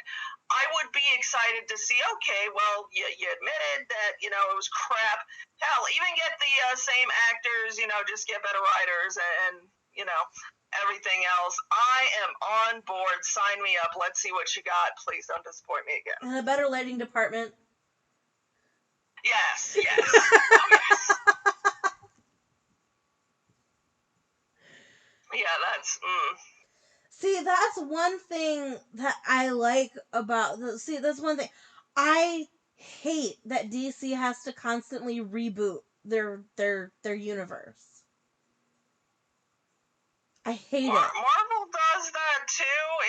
I would be excited to see, okay, well, you admitted that, it was crap. Hell, even get the same actors, just get better writers and everything else. I am on board. Sign me up. Let's see what you got. Please don't disappoint me again. And a better lighting department. Yes. Oh, yes. Yeah, that's... See, that's one thing that I like about... that's one thing. I hate that DC has to constantly reboot their universe. I hate it. Marvel does that too.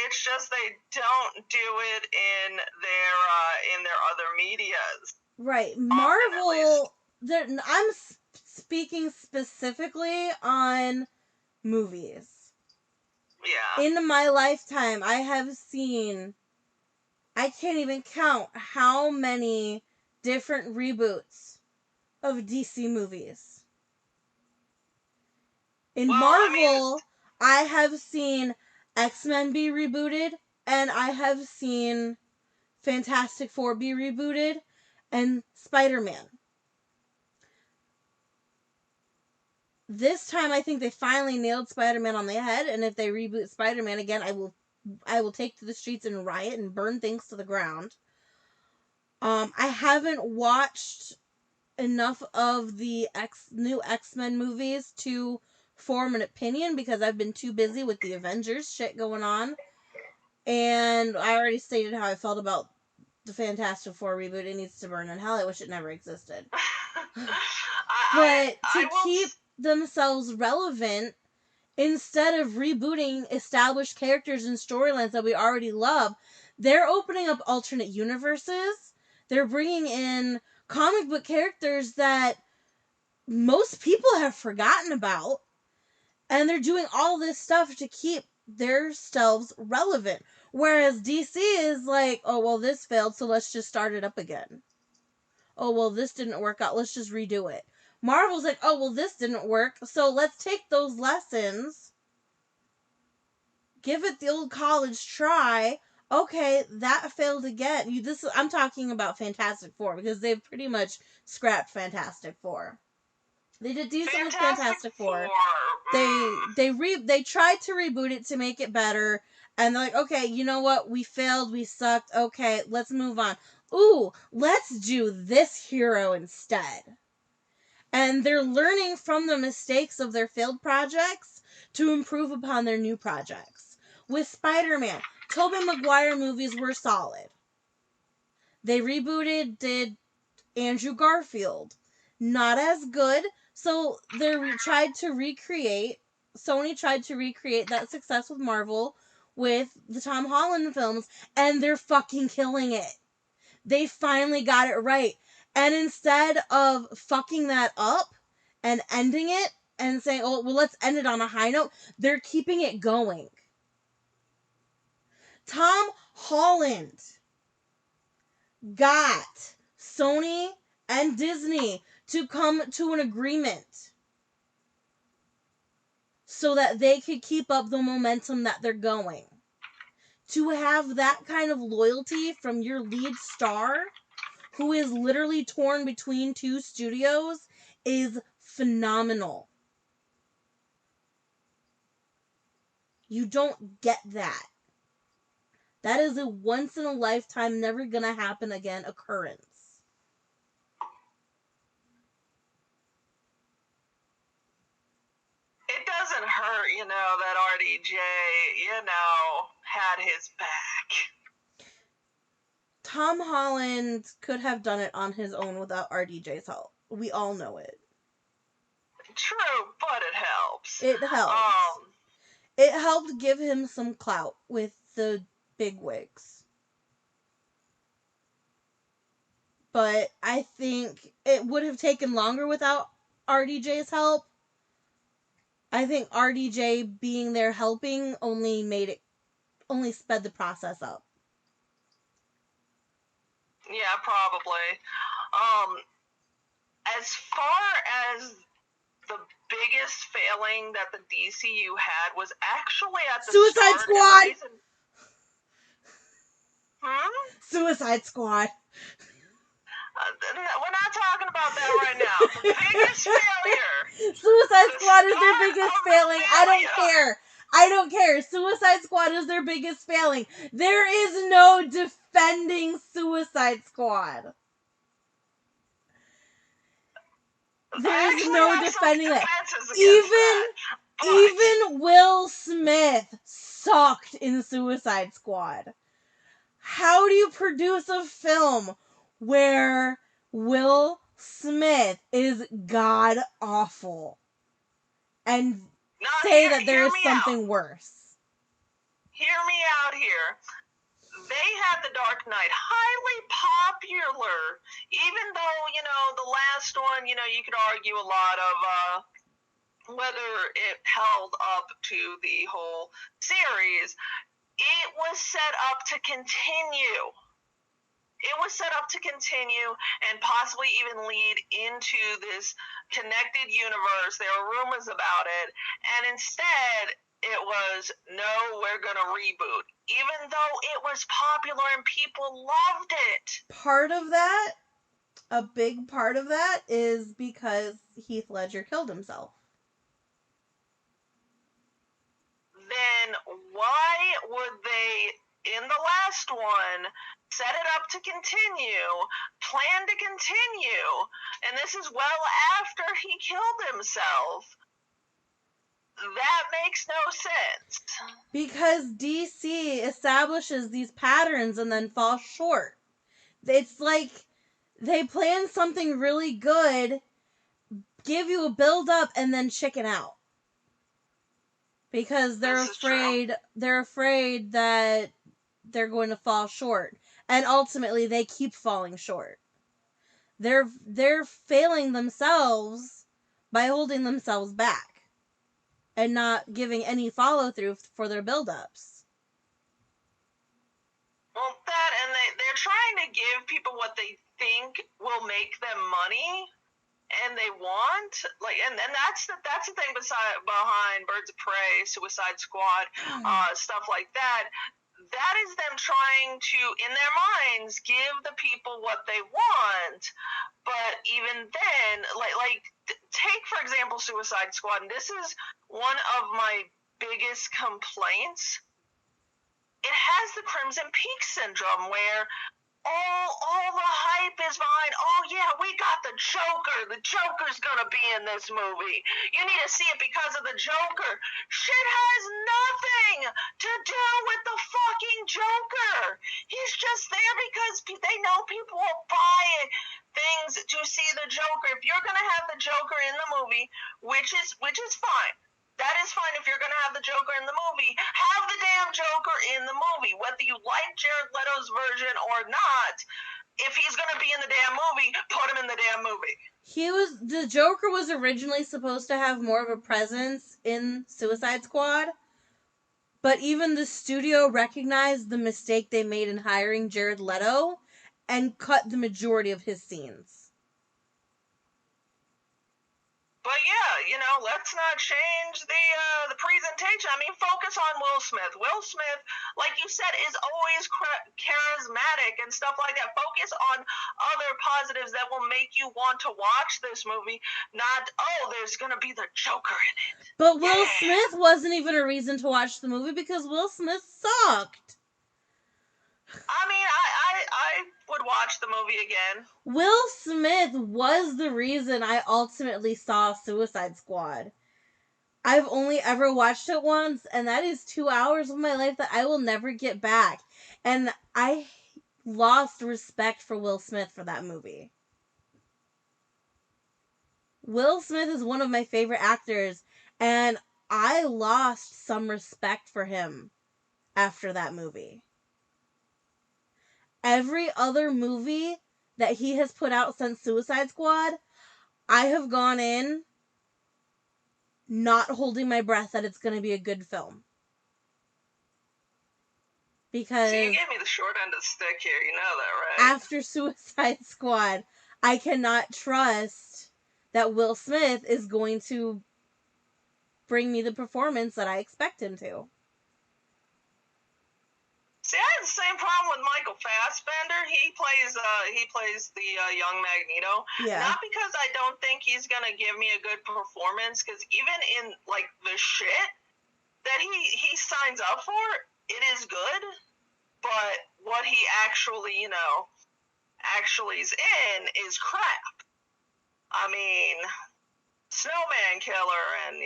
It's just they don't do it in their other medias. Right. Marvel... I'm speaking specifically on movies. Yeah. In my lifetime, I have seen... I can't even count how many different reboots of DC movies. In Marvel, I have seen X-Men be rebooted, and I have seen Fantastic Four be rebooted, and Spider-Man. This time, I think they finally nailed Spider-Man on the head, and if they reboot Spider-Man again, I will take to the streets and riot and burn things to the ground. I haven't watched enough of the new X-Men movies to form an opinion because I've been too busy with the Avengers shit going on. And I already stated how I felt about the Fantastic Four reboot. It needs to burn in hell. I wish it never existed. But to keep themselves relevant, instead of rebooting established characters and storylines that we already love, they're opening up alternate universes. They're bringing in comic book characters that most people have forgotten about. And they're doing all this stuff to keep themselves relevant. Whereas DC is like, oh, well, this failed, so let's just start it up again. Oh, well, this didn't work out, let's just redo it. Marvel's like, oh, well, this didn't work, so let's take those lessons, give it the old college try. Okay, that failed again. I'm talking about Fantastic Four, because they've pretty much scrapped Fantastic Four. They did decent with Fantastic Four. They tried to reboot it to make it better, and they're like, okay, you know what? We failed, we sucked. Okay, let's move on. Ooh, let's do this hero instead. And they're learning from the mistakes of their failed projects to improve upon their new projects. With Spider-Man, Tobey Maguire movies were solid. They did Andrew Garfield. Not as good, so Sony tried to recreate that success with Marvel with the Tom Holland films, and they're fucking killing it. They finally got it right. And instead of fucking that up and ending it and saying, oh, well, let's end it on a high note, they're keeping it going. Tom Holland got Sony and Disney to come to an agreement so that they could keep up the momentum that they're going. To have that kind of loyalty from your lead star, who is literally torn between two studios, is phenomenal. You don't get that. That is a once in a lifetime, never gonna happen again occurrence. It doesn't hurt, that RDJ, had his back. Tom Holland could have done it on his own without RDJ's help. We all know it. True, but it helps. It helps. It helped give him some clout with the bigwigs. But I think it would have taken longer without RDJ's help. I think RDJ being there helping only sped the process up. probably. As far as the biggest failing that the DCU had was actually at the Suicide start. Squad! And the reason, Suicide Squad. we're not talking about that right now. The biggest failure. Suicide Squad is their start biggest of the failing. I don't failure. care. I don't care. Suicide Squad is their biggest failing. There is no defending Suicide Squad. There is no defending it. Even Will Smith sucked in Suicide Squad. How do you produce a film where Will Smith is god awful and say that there is something worse? Hear me out here. They had The Dark Knight, highly popular, even though, the last one, you could argue a lot of whether it held up to the whole series. It was set up to continue. It was set up to continue and possibly even lead into this connected universe. There were rumors about it. And instead, it was, no, we're going to reboot. Even though it was popular and people loved it. Part of that, a big part of that, is because Heath Ledger killed himself. Then why would they, in the last one, set it up to continue, plan to continue, and this is well after he killed himself? That makes no sense. Because DC establishes these patterns and then falls short. It's like they plan something really good, give you a build up, and then chicken out. Because they're afraid that they're going to fall short. And ultimately they keep falling short. They're failing themselves by holding themselves back and not giving any follow through for their build-ups. Well, that, and they're trying to give people what they think will make them money, and they want, and that's the thing behind Birds of Prey, Suicide Squad, stuff like that. That is them trying to, in their minds, give the people what they want. But even then, take, for example, Suicide Squad, and this is one of my biggest complaints. It has the Crimson Peak syndrome, where all the hype is behind, oh yeah, we got the Joker. The Joker's gonna be in this movie. You need to see it because of the Joker. Shit has nothing to do with the fucking Joker. He's just there because they know people will buy things to see the Joker. If you're gonna have the Joker in the movie, which is fine. That is fine if you're going to have the Joker in the movie. Have the damn Joker in the movie. Whether you like Jared Leto's version or not, if he's going to be in the damn movie, put him in the damn movie. The Joker was originally supposed to have more of a presence in Suicide Squad, but even the studio recognized the mistake they made in hiring Jared Leto and cut the majority of his scenes. But yeah, let's not change the presentation. I mean, focus on Will Smith. Will Smith, like you said, is always charismatic and stuff like that. Focus on other positives that will make you want to watch this movie, not, there's going to be the Joker in it. But Will Smith wasn't even a reason to watch the movie because Will Smith sucked. I mean, I would watch the movie again. Will Smith was the reason I ultimately saw Suicide Squad. I've only ever watched it once, and that is 2 hours of my life that I will never get back. And I lost respect for Will Smith for that movie. Will Smith is one of my favorite actors, and I lost some respect for him after that movie. Every other movie that he has put out since Suicide Squad, I have gone in not holding my breath that it's going to be a good film. Because See, you gave me the short end of the stick here, you know that, right? after Suicide Squad, I cannot trust that Will Smith is going to bring me the performance that I expect him to. See, I had the same problem with Michael Fassbender. He plays the young Magneto. Yeah. Not because I don't think he's gonna give me a good performance, because even in like the shit that he signs up for, it is good. But what he actually, actually is in is crap. I mean, Snowman Killer and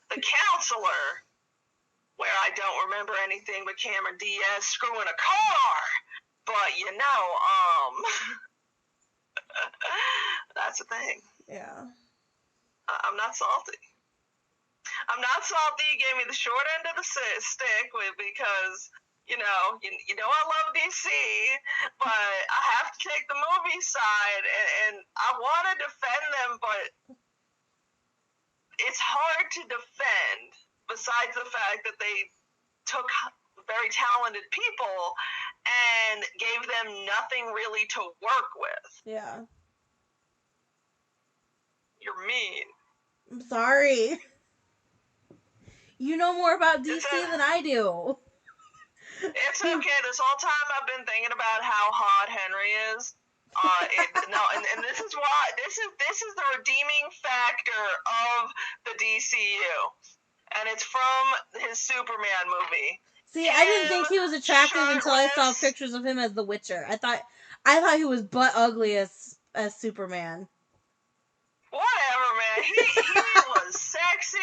The Counselor, where I don't remember anything but Cameron Diaz screwing a car. But that's the thing. Yeah. I'm not salty. I'm not salty. You gave me the short end of the stick because you know I love DC, but I have to take the movie side, and I want to defend them, but it's hard to defend. Besides the fact that they took very talented people and gave them nothing really to work with. Yeah. You're mean. I'm sorry. You know more about DC than I do. It's okay. This whole time I've been thinking about how hot Henry is. And this is why this is the redeeming factor of the DCU, and it's from his Superman movie. See, I didn't think he was attractive until I saw pictures of him as the Witcher. I thought he was butt ugly as Superman. Whatever, man. He was sexy,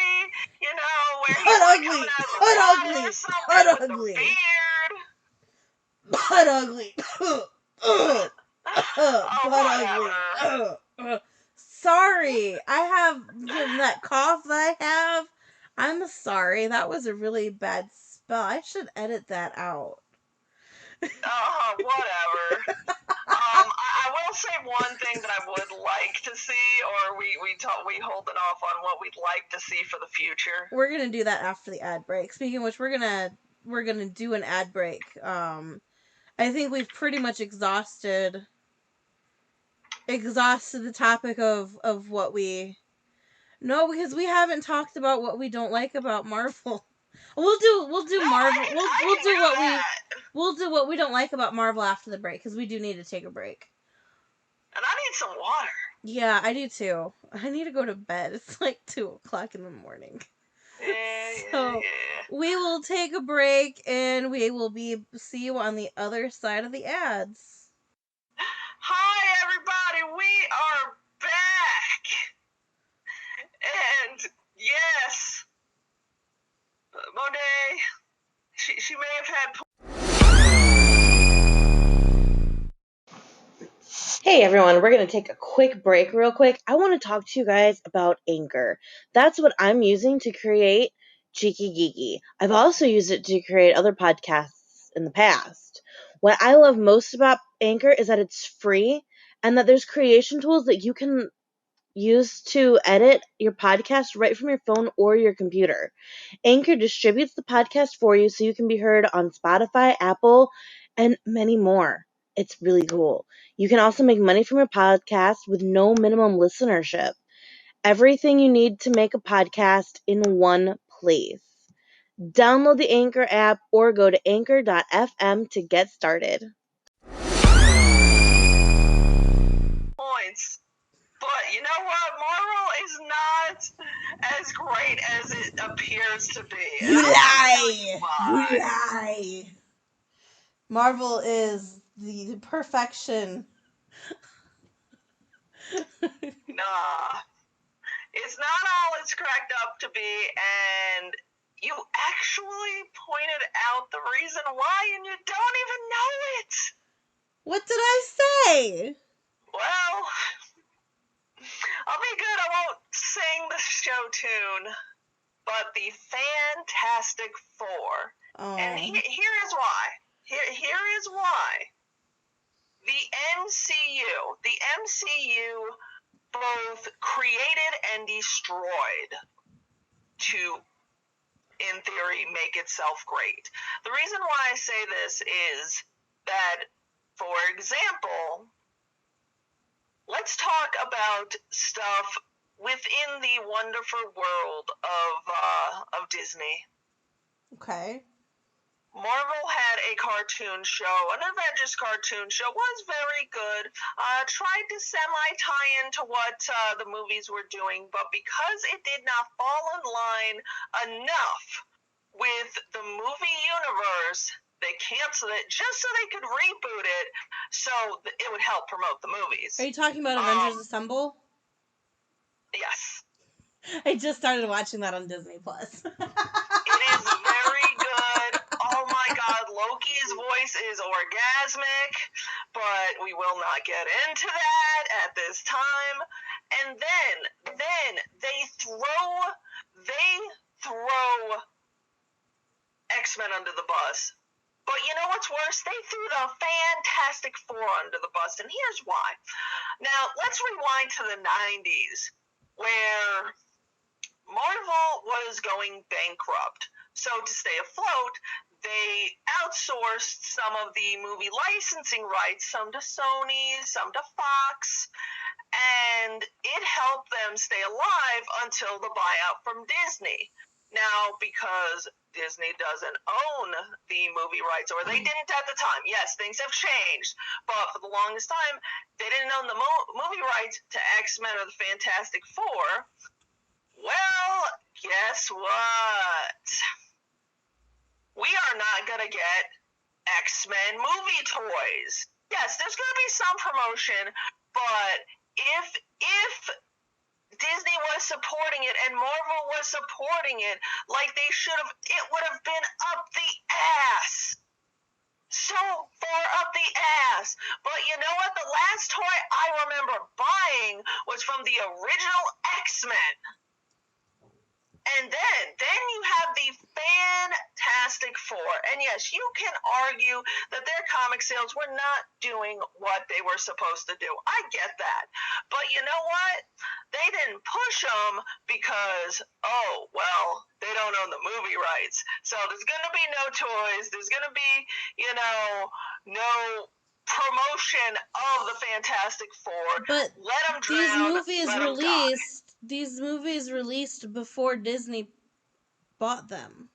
where he's like coming out of the water or something with the beard. Butt ugly. Butt ugly. Sorry, I have that cough that I have. I'm sorry. That was a really bad spell. I should edit that out. Whatever. I will say one thing that I would like to see, or we holding off on what we'd like to see for the future. We're gonna do that after the ad break. Speaking of which, we're gonna do an ad break. I think we've pretty much exhausted the topic of what we. No, because we haven't talked about what we don't like about Marvel. We'll do Marvel. We'll do what we don't like about Marvel after the break, because we do need to take a break. And I need some water. Yeah, I do too. I need to go to bed. It's like 2:00 in the morning. Yeah. We will take a break, and we will see you on the other side of the ads. Hi, everybody. We are back. And yes, Monet, she may have had. Hey everyone, we're going to take a quick break real quick. I want to talk to you guys about Anchor. That's what I'm using to create Geeky. I've also used it to create other podcasts in the past. What I love most about Anchor is that it's free and that there's creation tools that you can use to edit your podcast right from your phone or your computer. Anchor distributes the podcast for you so you can be heard on Spotify, Apple, and many more. It's really cool. You can also make money from your podcast with no minimum listenership. Everything you need to make a podcast in one place. Download the Anchor app or go to anchor.fm to get started. Points. But you know what? Marvel is not as great as it appears to be. You lie. Marvel is the perfection. Nah. It's not all it's cracked up to be, and you actually pointed out the reason why, and you don't even know it. What did I say? Well, I'll be good. I won't sing the show tune, but the Fantastic Four. Oh. And here is why. Here is why. The MCU both created and destroyed to in theory, make itself great. The reason why I say this is that, for example, let's talk about stuff within the wonderful world of Disney. Okay. Marvel had a cartoon show, an Avengers cartoon show, was very good, tried to semi-tie into what the movies were doing, but because it did not fall in line enough with the movie universe, they canceled it just so they could reboot it so it would help promote the movies. Are you talking about Avengers Assemble? Yes. I just started watching that on Disney Plus. It is very good. Oh my god, Loki's voice is orgasmic, but we will not get into that at this time. And then they throw X-Men under the bus. But you know what's worse? They threw the Fantastic Four under the bus, and here's why. Now, let's rewind to the 90s, where Marvel was going bankrupt. So to stay afloat, they outsourced some of the movie licensing rights, some to Sony, some to Fox, and it helped them stay alive until the buyout from Disney. Now, because Disney doesn't own the movie rights, or they didn't at the time. Yes, things have changed, but for the longest time, they didn't own the movie rights to X-Men or the Fantastic Four. Well, guess what? We are not going to get X-Men movie toys. Yes, there's going to be some promotion, but if Disney was supporting it and Marvel was supporting it like they should have, it would have been up the ass. So far up the ass. But you know what? The last toy I remember buying was from the original X-Men. And then you have the Fantastic Four. And yes, you can argue that their comic sales were not doing what they were supposed to do. I get that. But you know what? They didn't push them because, oh, well, they don't own the movie rights. So there's going to be no toys. There's going to be, no promotion of the Fantastic Four. But let them drown. These movies released before Disney bought them.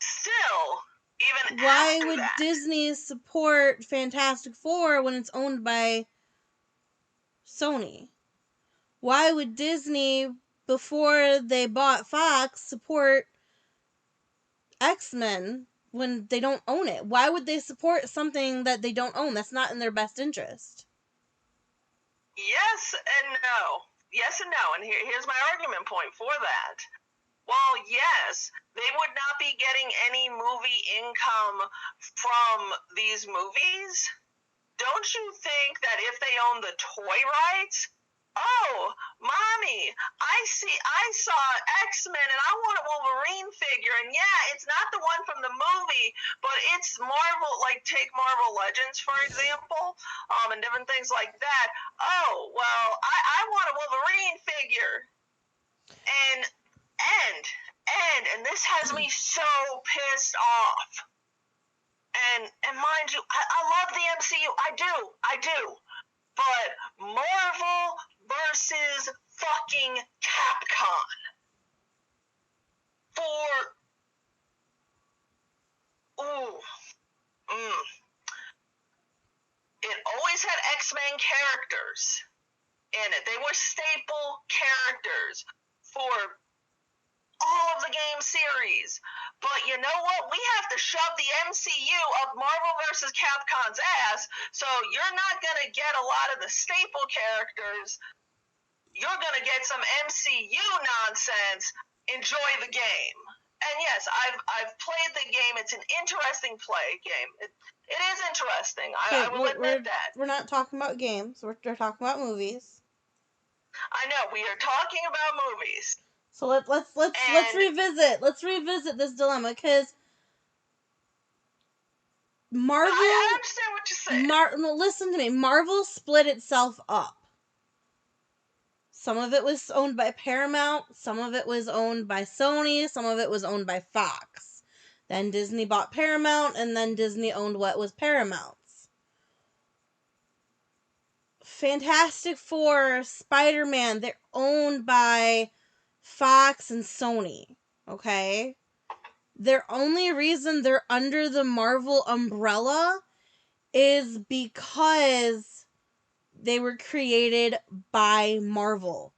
Still, even why after would that, Disney support Fantastic Four when it's owned by Sony? Why would Disney, before they bought Fox, support X-Men when they don't own it? Why would they support something that they don't own? That's not in their best interest. Yes and no. Yes and no. And here's my argument point for that. While, yes, they would not be getting any movie income from these movies, don't you think that if they own the toy rights, oh, mommy, I saw X-Men and I want a Wolverine figure, and yeah, it's not the one from the movie, but it's Marvel, like take Marvel Legends, for example, and different things like that. Oh, well, I want a Wolverine figure. And this has me so pissed off. And mind you, I love the MCU. I do. But Marvel versus fucking Capcom. It always had X-Men characters in it. They were staple characters for all of the game series. But you know what? We have to shove the MCU up Marvel vs. Capcom's ass, so you're not going to get a lot of the staple characters. You're going to get some MCU nonsense. Enjoy the game. And yes, I've played the game. It's an interesting game. It is interesting. I will admit that. We're not talking about games. We're talking about movies. I know, we are talking about movies. So let's revisit this dilemma, because Marvel. I understand what you're saying. No, listen to me. Marvel split itself up. Some of it was owned by Paramount, some of it was owned by Sony, some of it was owned by Fox. Then Disney bought Paramount, and then Disney owned what was Paramount's. Fantastic Four, Spider-Man, they're owned by Fox and Sony, okay? Their only reason they're under the Marvel umbrella is because they were created by Marvel.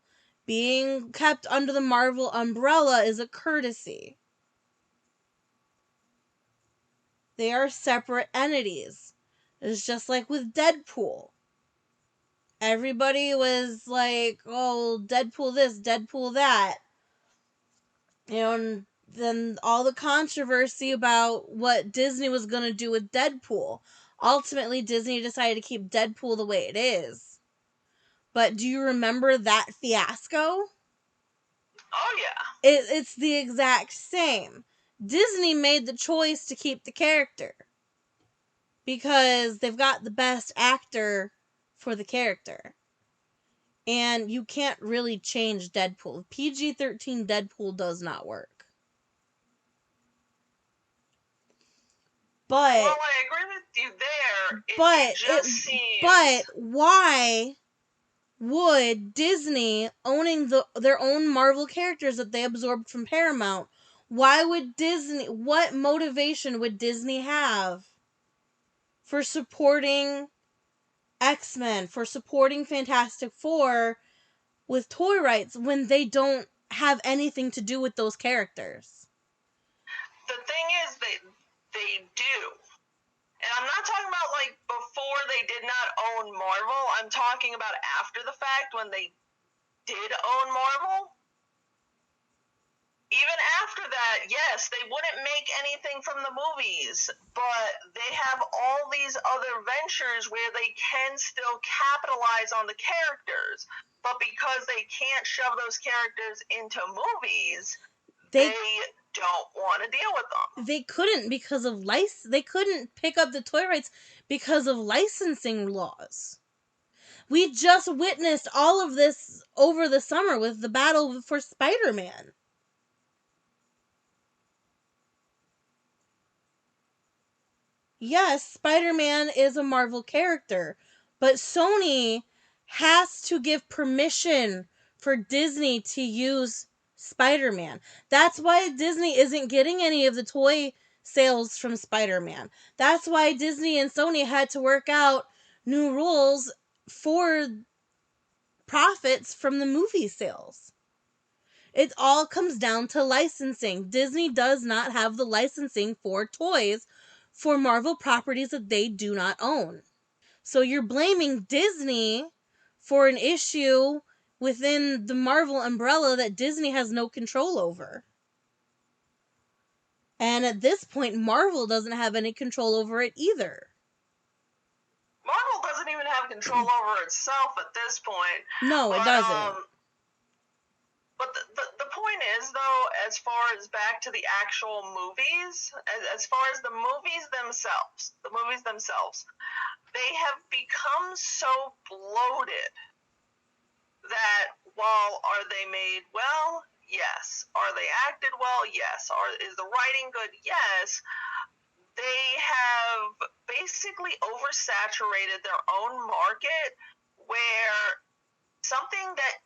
Being kept under the Marvel umbrella is a courtesy. They are separate entities. It's just like with Deadpool. Everybody was like, oh, Deadpool this, Deadpool that. And then all the controversy about what Disney was going to do with Deadpool. Ultimately, Disney decided to keep Deadpool the way it is. But do you remember that fiasco? Oh, yeah. It's the exact same. Disney made the choice to keep the character because they've got the best actor for the character. And you can't really change Deadpool. PG-13 Deadpool does not work. But well, I agree with you there. It just seems. But why would Disney, owning their own Marvel characters that they absorbed from Paramount, why would Disney, what motivation would Disney have for supporting X-Men, for supporting Fantastic Four with toy rights when they don't have anything to do with those characters? The thing is, they do. And I'm not talking about like before they did not own Marvel. I'm talking about after the fact when they did own Marvel. Even after that, yes, they wouldn't make anything from the movies, but they have all these other ventures where they can still capitalize on the characters. But because they can't shove those characters into movies, they don't want to deal with them. They couldn't because of they couldn't pick up the toy rights because of licensing laws. We just witnessed all of this over the summer with the battle for Spider-Man. Yes, Spider-Man is a Marvel character, but Sony has to give permission for Disney to use Spider-Man. That's why Disney isn't getting any of the toy sales from Spider-Man. That's why Disney and Sony had to work out new rules for profits from the movie sales. It all comes down to licensing. Disney does not have the licensing for toys for Marvel properties that they do not own. So you're blaming Disney for an issue within the Marvel umbrella that Disney has no control over. And at this point, Marvel doesn't have any control over it either. Marvel doesn't even have control over itself at this point. No, it doesn't. But the point is, though, as far as back to the actual movies, as far as the movies themselves, they have become so bloated that while are they made well? Yes. Are they acted well? Yes. Is the writing good? Yes. They have basically oversaturated their own market where something that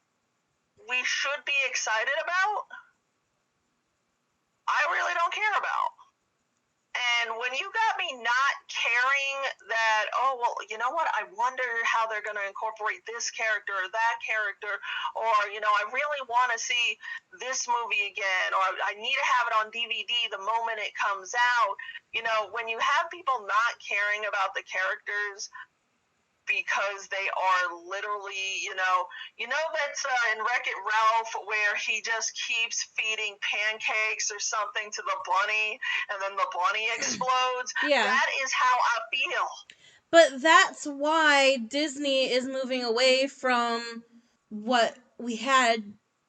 we should be excited about, I really don't care about. And when you got me not caring that, oh, well, you know what, I wonder how they're going to incorporate this character or that character, or, you know, I really want to see this movie again, or I need to have it on DVD the moment it comes out. You know, when you have people not caring about the characters because they are literally, you know that's in Wreck-It Ralph where he just keeps feeding pancakes or something to the bunny and then the bunny explodes. Yeah. That is how I feel. But that's why Disney is moving away from what we had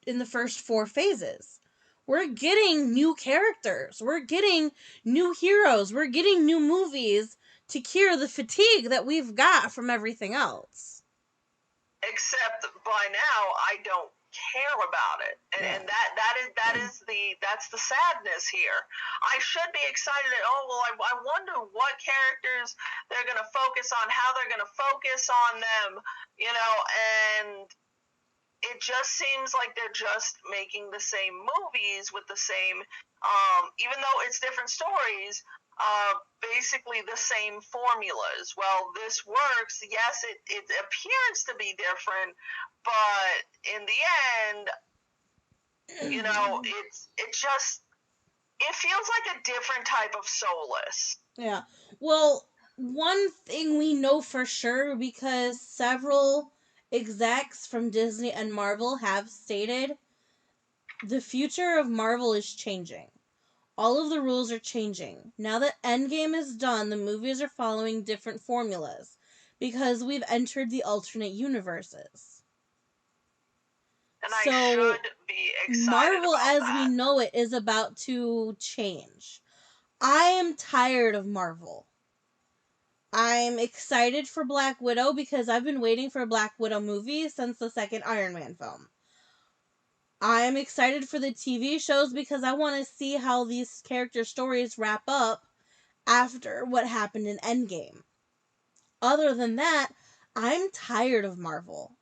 in the first 4 phases. We're getting new characters. We're getting new heroes. We're getting new movies to cure the fatigue that we've got from everything else. except by now I don't care about it, and that's the sadness here. I should be excited. I wonder what characters they're gonna focus on, how they're gonna focus on them, and it just seems like they're just making the same movies with the same, even though it's different stories, basically the same formulas. Well, this works. Yes, it appears to be different, but in the end, it feels like a different type of Soulless. Yeah. Well, one thing we know for sure, because several execs from Disney and Marvel have stated, the future of Marvel is changing. All of the rules are changing. Now that Endgame is done, the movies are following different formulas because we've entered the alternate universes. And I should be excited Marvel about as that. we know it is about to change. I am tired of Marvel. I'm excited for Black Widow because I've been waiting for a Black Widow movie since the second Iron Man film. I'm excited for the TV shows because I want to see how these character stories wrap up after what happened in Endgame. Other than that, I'm tired of Marvel.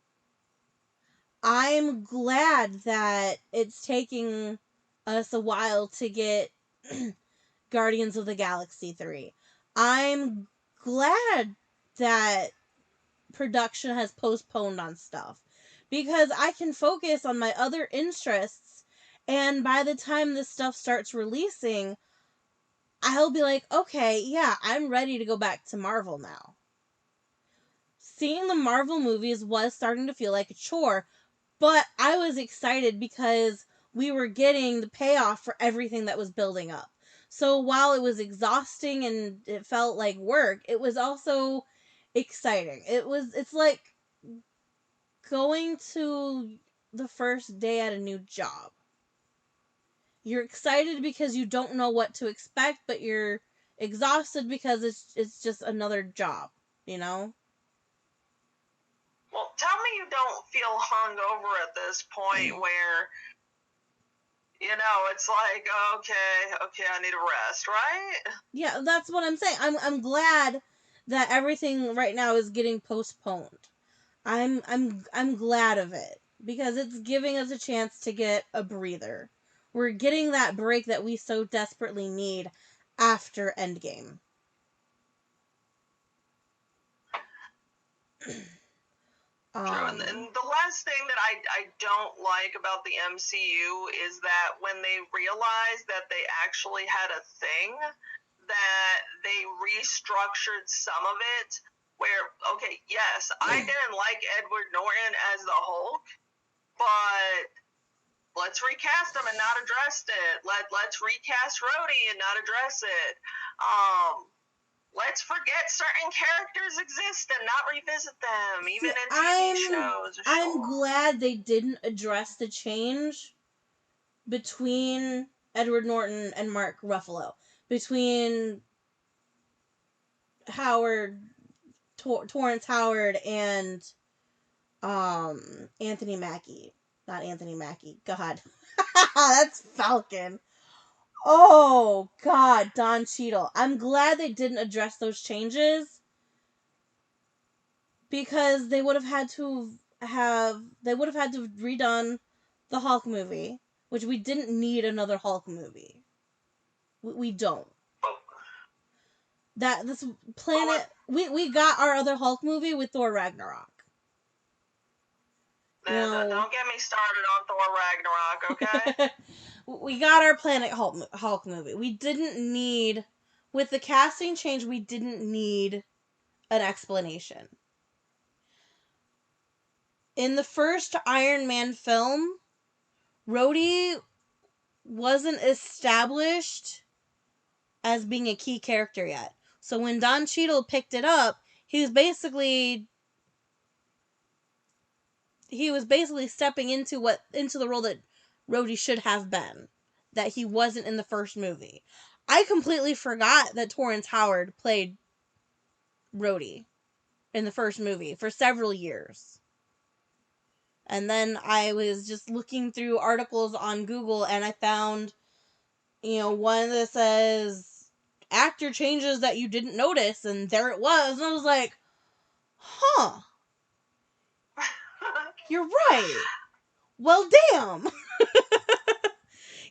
I'm glad that it's taking us a while to get Guardians of the Galaxy 3. I'm glad that production has postponed on stuff because I can focus on my other interests, and by the time this stuff starts releasing, I'll be like, okay, yeah, I'm ready to go back to Marvel now. Seeing the Marvel movies was starting to feel like a chore, but I was excited because we were getting the payoff for everything that was building up. So while it was exhausting and it felt like work, it was also exciting. It's like going to the first day at a new job. You're excited because you don't know what to expect, but you're exhausted because it's just another job, you know? Well, tell me you don't feel hungover at this point where, it's like, okay, I need a rest, right? Yeah, that's what I'm saying. I'm glad that everything right now is getting postponed. I'm glad of it because it's giving us a chance to get a breather. We're getting that break that we so desperately need after Endgame. True, and the last thing that I don't like about the MCU is that when they realized that they actually had a thing, that they restructured some of it. Where, okay, yes, I didn't like Edward Norton as the Hulk, but let's recast him and not address it. Let's recast Rhodey and not address it. Let's forget certain characters exist and not revisit them, even in TV shows. Sure. I'm glad they didn't address the change between Edward Norton and Mark Ruffalo, between Torrance Howard and Anthony Mackie. Not Anthony Mackie. God. That's Falcon. Oh, God, Don Cheadle. I'm glad they didn't address those changes because they would have had to redone the Hulk movie, which we didn't need another Hulk movie. We don't. This planet, we got our other Hulk movie with Thor Ragnarok. Don't get me started on Thor Ragnarok, okay? We got our Planet Hulk movie. We didn't need, with the casting change, we didn't need an explanation. In the first Iron Man film, Rhodey wasn't established as being a key character yet. So when Don Cheadle picked it up, he was basically stepping into the role that Rhodey should have been, that he wasn't in the first movie. I completely forgot that Torrance Howard played Rhodey in the first movie for several years. And then I was just looking through articles on Google and I found, one that says actor changes that you didn't notice, and there it was. And I was like, huh, you're right. Well, damn.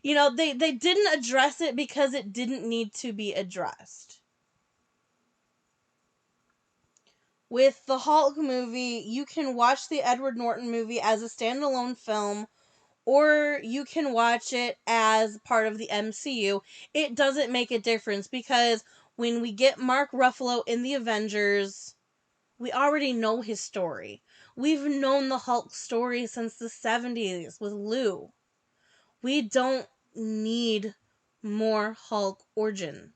They didn't address it because it didn't need to be addressed. With the Hulk movie, you can watch the Edward Norton movie as a standalone film, or you can watch it as part of the MCU. It doesn't make a difference because when we get Mark Ruffalo in the Avengers, we already know his story. We've known the Hulk story since the 70s with Lou. We don't need more Hulk origin.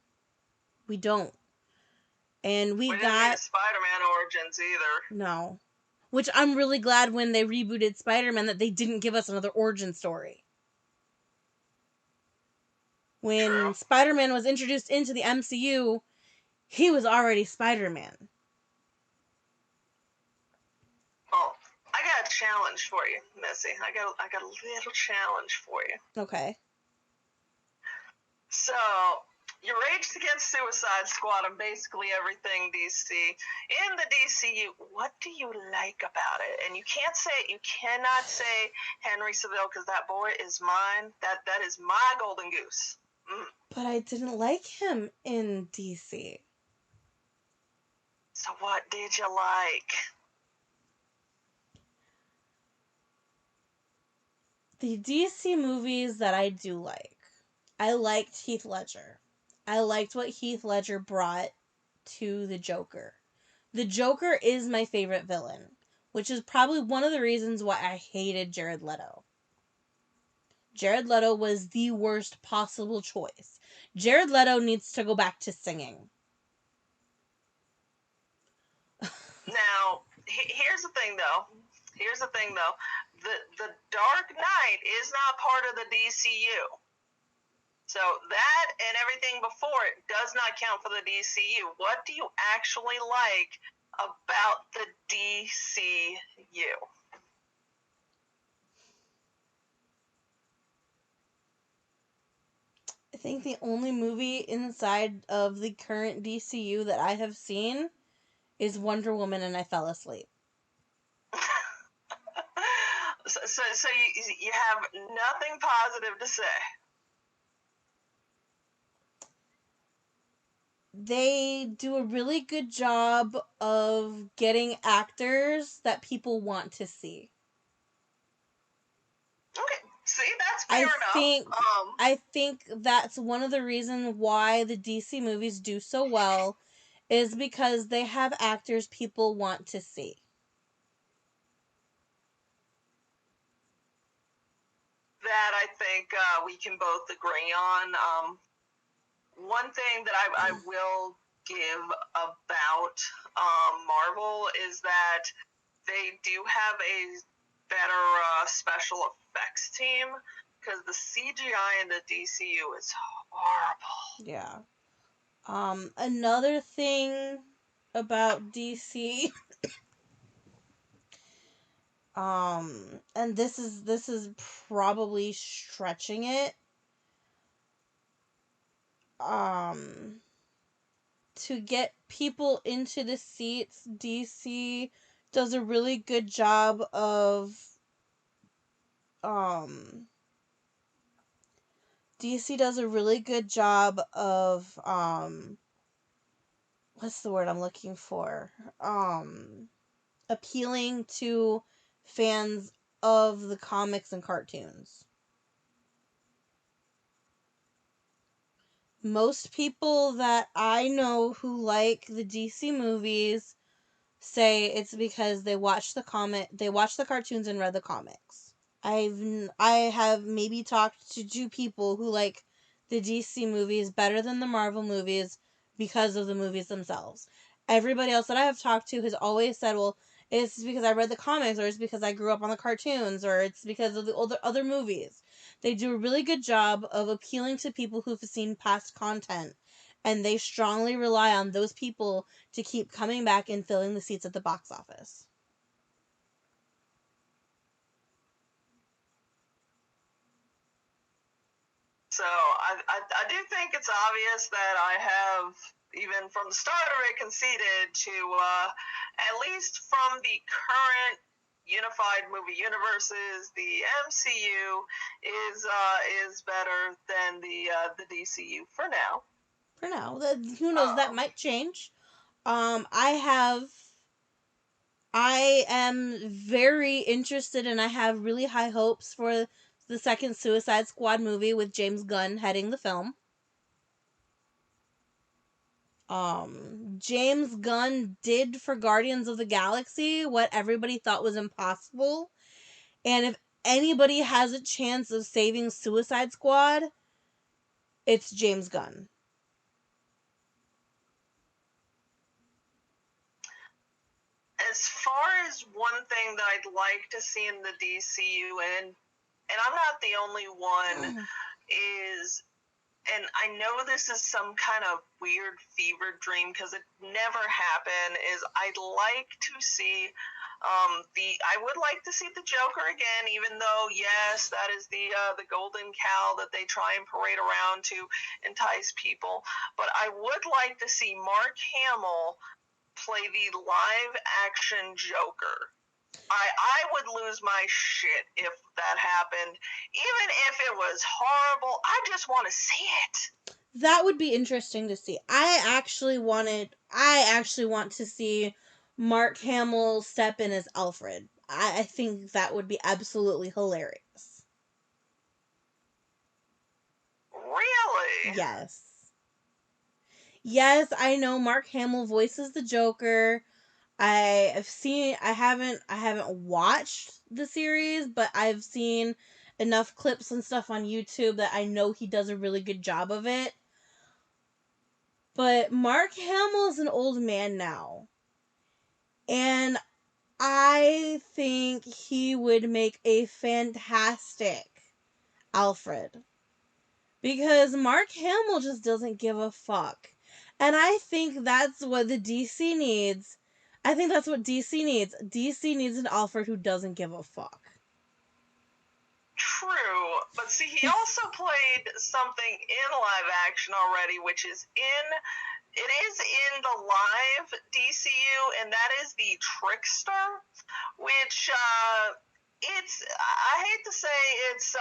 We don't. And we didn't got need Spider-Man origins either. No. Which I'm really glad when they rebooted Spider-Man that they didn't give us another origin story. When True. Spider-Man was introduced into the MCU, he was already Spider-Man. Oh, I got a challenge for you, Missy. I got a little challenge for you. Okay. So, you raged against Suicide Squad and basically everything DC. In the DCU, what do you like about it? And you cannot say Henry Cavill because that boy is mine. That is my golden goose. But I didn't like him in DC. So what did you like? The DC movies that I do like. I liked Heath Ledger. I liked what Heath Ledger brought to the Joker. The Joker is my favorite villain, which is probably one of the reasons why I hated Jared Leto. Jared Leto was the worst possible choice. Jared Leto needs to go back to singing. Now, here's the thing, though. The Dark Knight is not part of the DCU. So that and everything before it does not count for the DCU. What do you actually like about the DCU? I think the only movie inside of the current DCU that I have seen is Wonder Woman, and I fell asleep. So you have nothing positive to say. They do a really good job of getting actors that people want to see. Okay, see, that's fair enough. I think that's one of the reasons why the DC movies do so well is because they have actors people want to see. That I think we can both agree on. One thing that I will give about Marvel is that they do have a better special effects team because the CGI in the DCU is horrible. Yeah. Another thing about DC, and this is probably stretching it, to get people into the seats, DC does a really good job of, DC does a really good job of, what's the word I'm looking for? Appealing to fans of the comics and cartoons. Most people that I know who like the DC movies say it's because they watched the cartoons and read the comics. I have maybe talked to 2 people who like the DC movies better than the Marvel movies because of the movies themselves. Everybody else that I have talked to has always said, well, it's because I read the comics, or it's because I grew up on the cartoons, or it's because of the other movies. They do a really good job of appealing to people who've seen past content, and they strongly rely on those people to keep coming back and filling the seats at the box office. do think it's obvious that I have, even from the start of it, conceded to, at least from the current unified movie universes, the MCU is better than the DCU for now. For now, who knows? That might change. I am very interested, and I have really high hopes for the second Suicide Squad movie with James Gunn heading the film. James Gunn did for Guardians of the Galaxy what everybody thought was impossible. And if anybody has a chance of saving Suicide Squad, it's James Gunn. As far as one thing that I'd like to see in the DCU, and I'm not the only one, is, and I know this is some kind of weird fever dream because it never happened, is I'd like to see I would like to see the Joker again, even though, yes, that is the golden cow that they try and parade around to entice people. But I would like to see Mark Hamill play the live action Joker. I would lose my shit if that happened. Even if it was horrible, I just want to see it. That would be interesting to see. I actually want to see Mark Hamill step in as Alfred. I think that would be absolutely hilarious. Really? Yes. Yes, I know Mark Hamill voices the Joker. I haven't watched the series, but I've seen enough clips and stuff on YouTube that I know he does a really good job of it. But Mark Hamill is an old man now. And I think he would make a fantastic Alfred. Because Mark Hamill just doesn't give a fuck. And I think that's what the DC needs. I think that's what DC needs. DC needs an Alfred who doesn't give a fuck. True, but see, he also played something in live action already, which is it is in the live DCU, and that is the Trickster, which, I hate to say it's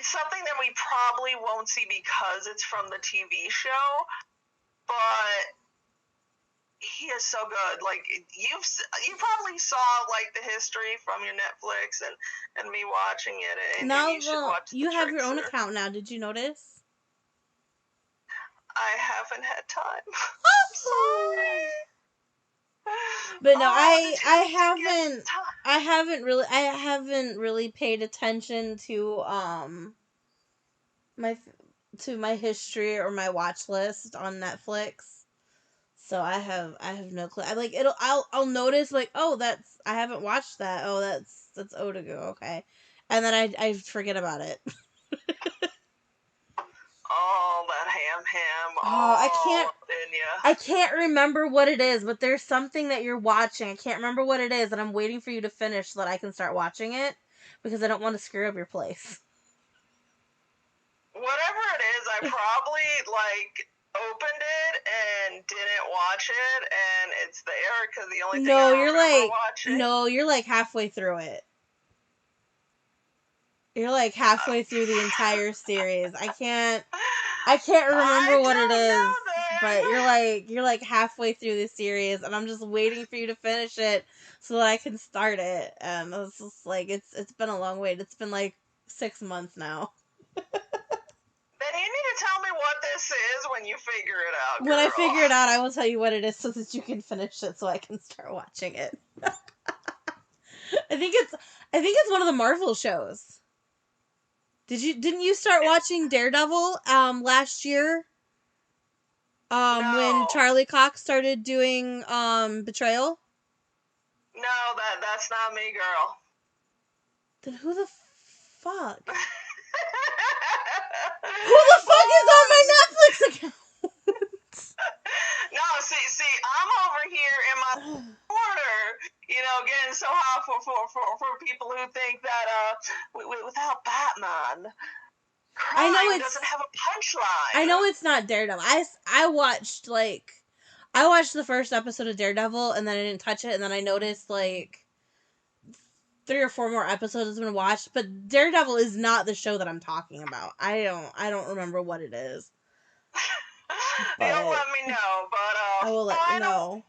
something that we probably won't see because it's from the TV show, but he is so good. Like, you probably saw, like, the history from your Netflix and me watching it, and you should watch the you have Trickster. your own account now. Did you notice? I haven't had time. I'm sorry. But no, I haven't really paid attention to my history or my watch list on Netflix. So I have no clue. I'll notice, like, oh, I haven't watched that. Oh, that's Odogoo, okay. And then I forget about it. Oh, that ham. Oh, I can't remember what it is, but there's something that you're watching. I can't remember what it is, and I'm waiting for you to finish so that I can start watching it, because I don't want to screw up your place. Whatever it is, I probably, like, opened it and didn't watch it, and it's there because the only thing I remember watching. No, you're like halfway through it. You're like halfway through the entire series. I can't remember what it is, but you're like halfway through the series, and I'm just waiting for you to finish it so that I can start it. And it's just like it's been a long wait. It's been like 6 months now. Then you need to tell me what this is when you figure it out, girl. When I figure it out, I will tell you what it is so that you can finish it so I can start watching it. I think it's one of the Marvel shows. Didn't you start watching Daredevil last year? No. When Charlie Cox started doing Betrayal? No, that's not me, girl. Then who the fuck? Who the fuck is on my Netflix account? No, see, I'm over here in my corner, getting so hot for people who think that without Batman, I know line it's doesn't have a punchline. I know it's not Daredevil. I watched the first episode of Daredevil and then I didn't touch it, and then I noticed like 3 or 4 more episodes has been watched, but Daredevil is not the show that I'm talking about. I don't remember what it is. You'll let me know, but I will let you know.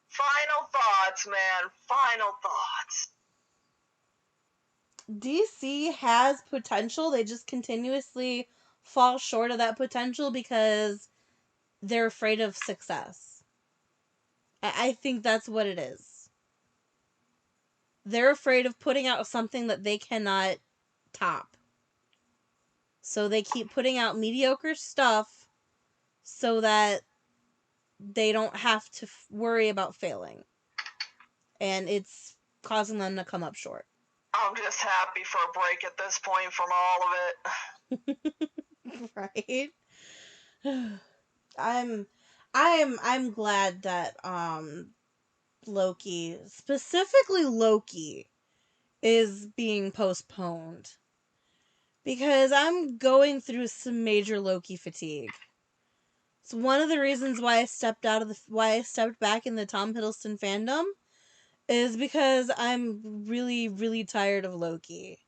Final thoughts, man. Final thoughts. DC has potential. They just continuously fall short of that potential because they're afraid of success. I think that's what it is. They're afraid of putting out something that they cannot top. So they keep putting out mediocre stuff so that they don't have to worry about failing. And it's causing them to come up short. I'm just happy for a break at this point from all of it. Right? I'm glad that Loki, specifically Loki, is being postponed. Because I'm going through some major Loki fatigue. It's one of the reasons why I stepped back in the Tom Hiddleston fandom is because I'm really, really tired of Loki.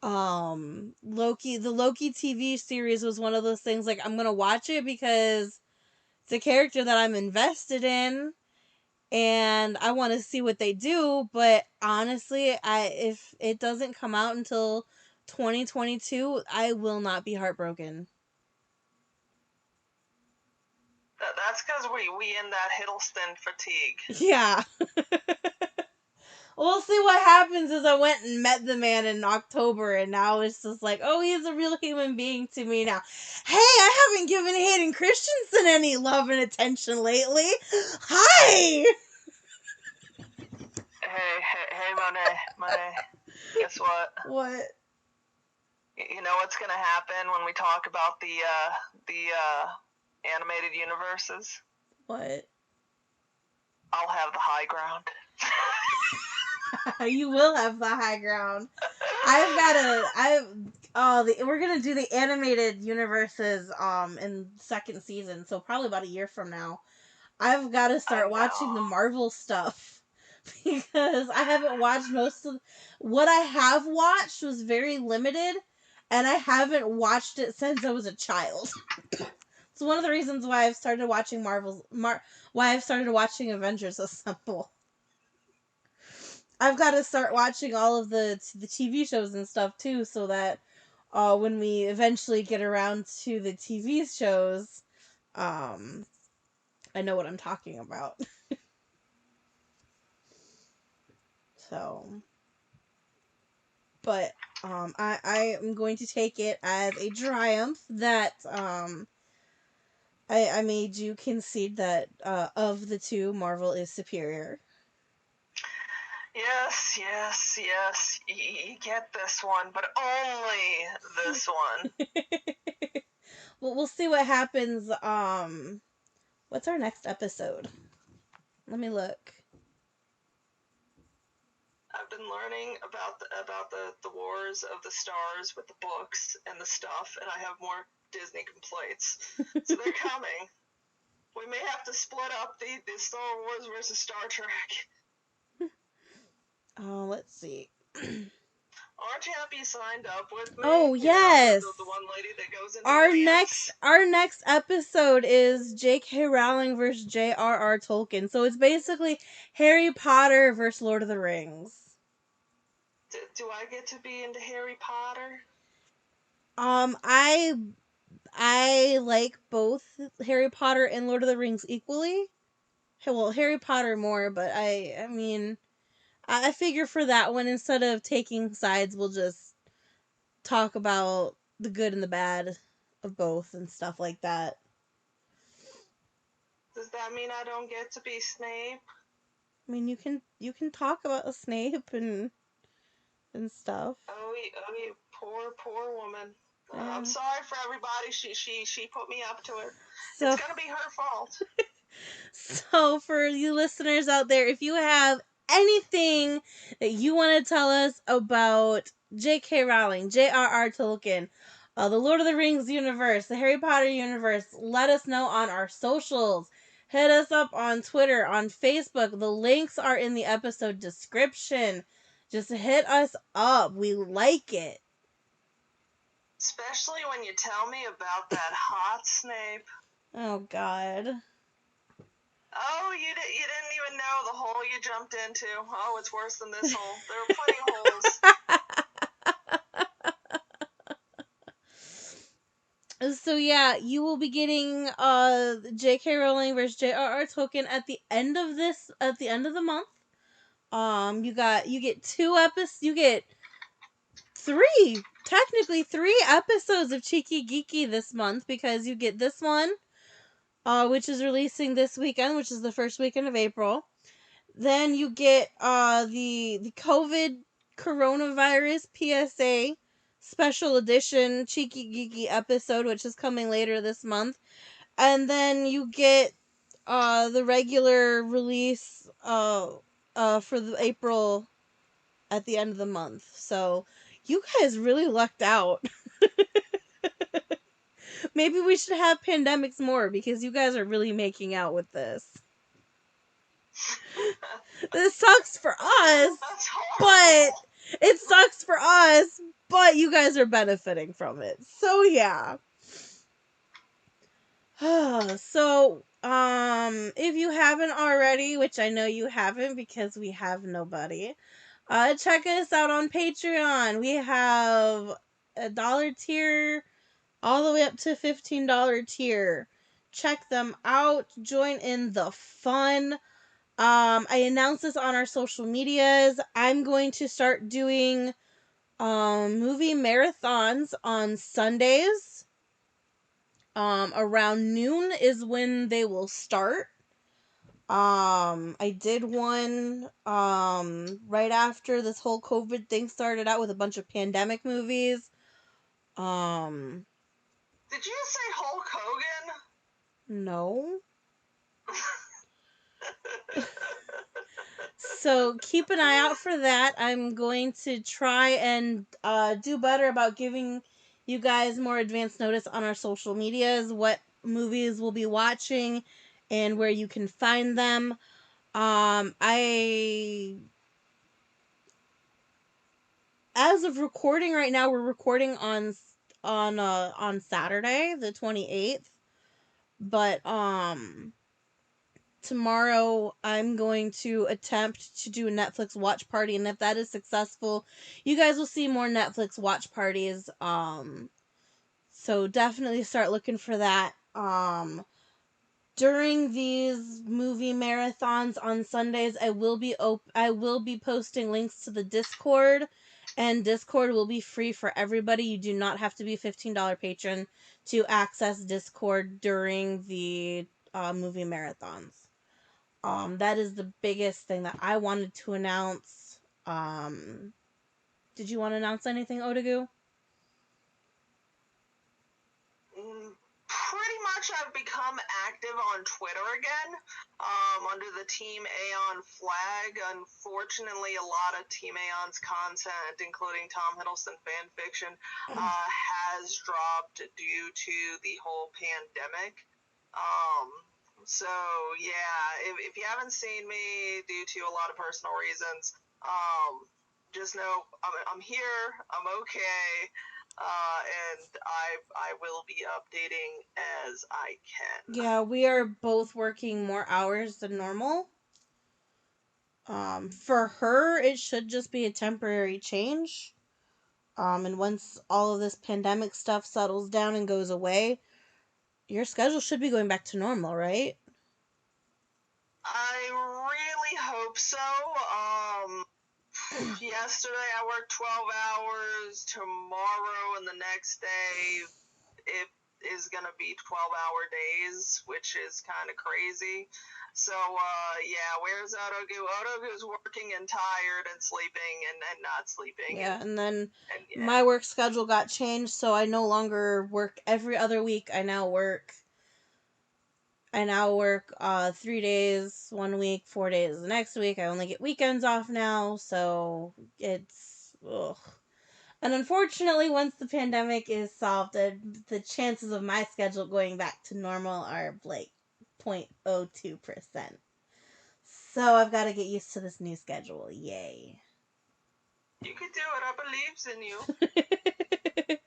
The Loki TV series was one of those things like I'm gonna watch it because it's a character that I'm invested in and I want to see what they do, but honestly, if it doesn't come out until 2022, I will not be heartbroken. That's because we in that Hiddleston fatigue. Yeah. We'll see what happens as I went and met the man in October, and now it's just like, oh, he's a real human being to me now. Hey, I haven't given Hayden Christensen any love and attention lately. Hi! Hey, Monet. Guess what? What? You know what's gonna happen when we talk about the animated universes? What? I'll have the high ground. You will have the high ground. We're gonna do the animated universes in second season, so probably about a year from now. I've got to start watching the Marvel stuff because I haven't watched most of what I have watched was very limited, and I haven't watched it since I was a child. It's one of the reasons why I've started watching why I've started watching Avengers Assemble. I've got to start watching all of the TV shows and stuff too, so that when we eventually get around to the TV shows, I know what I'm talking about. So, but I am going to take it as a triumph that I made you concede that of the two, Marvel is superior. Yes. You get this one, but only this one. Well, we'll see what happens. What's our next episode? Let me look. I've been learning about the wars of the stars with the books and the stuff, and I have more Disney complaints. So they're coming. We may have to split up the Star Wars versus Star Trek. Let's see. Aren't you happy you signed up with me? Oh, yes. The one lady that goes into our next episode is J.K. Rowling versus Jrr Tolkien. So it's basically Harry Potter versus Lord of the Rings. Do I get to be into Harry Potter? I like both Harry Potter and Lord of the Rings equally. Well, Harry Potter more, but I mean, I figure for that one, instead of taking sides, we'll just talk about the good and the bad of both and stuff like that. Does that mean I don't get to be Snape? I mean, you can talk about Snape and stuff. Oh, you poor woman. I'm sorry for everybody. She put me up to it. So, it's gonna be her fault. So for you listeners out there, if you have anything that you want to tell us about J.K. Rowling, Jrr Tolkien, the Lord of the Rings universe, the Harry Potter universe, let us know on our socials. Hit us up on Twitter, on Facebook. The links are in the episode description. Just hit us up. We like it. Especially when you tell me about that hot Snape. Oh, God. Oh, you didn't even know the hole you jumped into. Oh, it's worse than this hole. There are plenty of holes. So yeah, you will be getting J.K. Rowling versus J.R.R. Tolkien at the end of the month. You get technically three episodes of Cheeky Geeky this month, because you get this one, which is releasing this weekend, which is the first weekend of April. Then you get the COVID coronavirus PSA special edition Cheeky Geeky episode, which is coming later this month. And then you get the regular release for the April at the end of the month. So you guys really lucked out. Maybe we should have pandemics more, because you guys are really making out with this. This sucks for us, but it sucks for us, but you guys are benefiting from it. So yeah. So, if you haven't already, which I know you haven't because we have nobody, check us out on Patreon. We have a $1 tier all the way up to $15 tier. Check them out. Join in the fun. I announced this on our social medias. I'm going to start doing movie marathons on Sundays. Around noon is when they will start. I did one right after this whole COVID thing started out with a bunch of pandemic movies. Did you say Hulk Hogan? No. So keep an eye out for that. I'm going to try and do better about giving you guys more advance notice on our social medias, what movies we'll be watching and where you can find them. As of recording right now, we're recording on Saturday, the 28th. But tomorrow I'm going to attempt to do a Netflix watch party, and if that is successful, you guys will see more Netflix watch parties. So definitely start looking for that. During these movie marathons on Sundays, I will be posting links to the Discord, and Discord will be free for everybody. You do not have to be a $15 patron to access Discord during the movie marathons. That is the biggest thing that I wanted to announce. Did you want to announce anything, Odogoo? Pretty much I've become active on Twitter again, under the Team Aonn flag. Unfortunately, a lot of Team Aonn's content, including Tom Hiddleston fanfiction, has dropped due to the whole pandemic. So yeah, if you haven't seen me due to a lot of personal reasons, just know I'm here, I'm okay. And I will be updating as I can. Yeah, we are both working more hours than normal. For her, it should just be a temporary change. And once all of this pandemic stuff settles down and goes away, your schedule should be going back to normal, right? I really hope so. Yesterday I worked 12 hours. Tomorrow and the next day it is going to be 12-hour days, which is kind of crazy. So, yeah, where's Odogoo? Odogoo's working and tired and sleeping and not sleeping. Yeah, and then my work schedule got changed, so I no longer work every other week. I I now work 3 days one week, 4 days the next week. I only get weekends off now, so it's ugh. And unfortunately, once the pandemic is solved, the chances of my schedule going back to normal are like 0.02%. So I've got to get used to this new schedule. Yay. You can do it. I believes in you.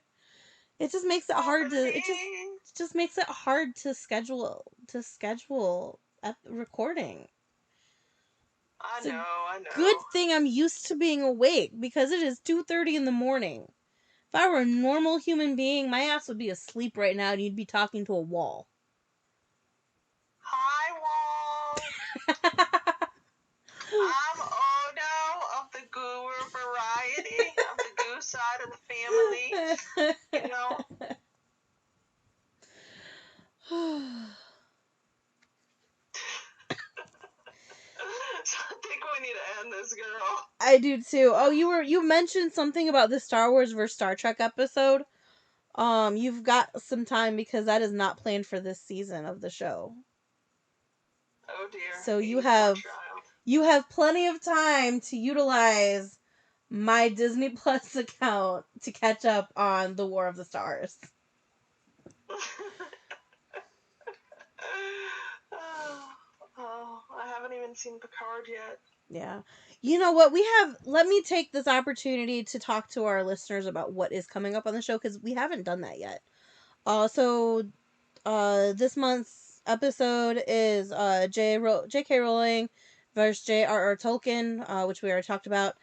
It just makes it hard to it just makes it hard to schedule recording. I It's a know. good thing I'm used to being awake because it is 2:30 in the morning. If I were a normal human being, my ass would be asleep right now and you'd be talking to a wall. Hi, wall. I'm Odo of the Guru variety, of the Goo side of the family. You know? So I think we need to end this, girl. I do too. Oh, you mentioned something about the Star Wars vs. Star Trek episode. You've got some time because that is not planned for this season of the show. Oh dear. So you have plenty of time to utilize my Disney Plus account to catch up on the War of the Stars. I haven't even seen Picard yet. Yeah. You know what? Let me take this opportunity to talk to our listeners about what is coming up on the show because we haven't done that yet. This month's episode is J.K. Rowling versus Jrr Tolkien, which we already talked about.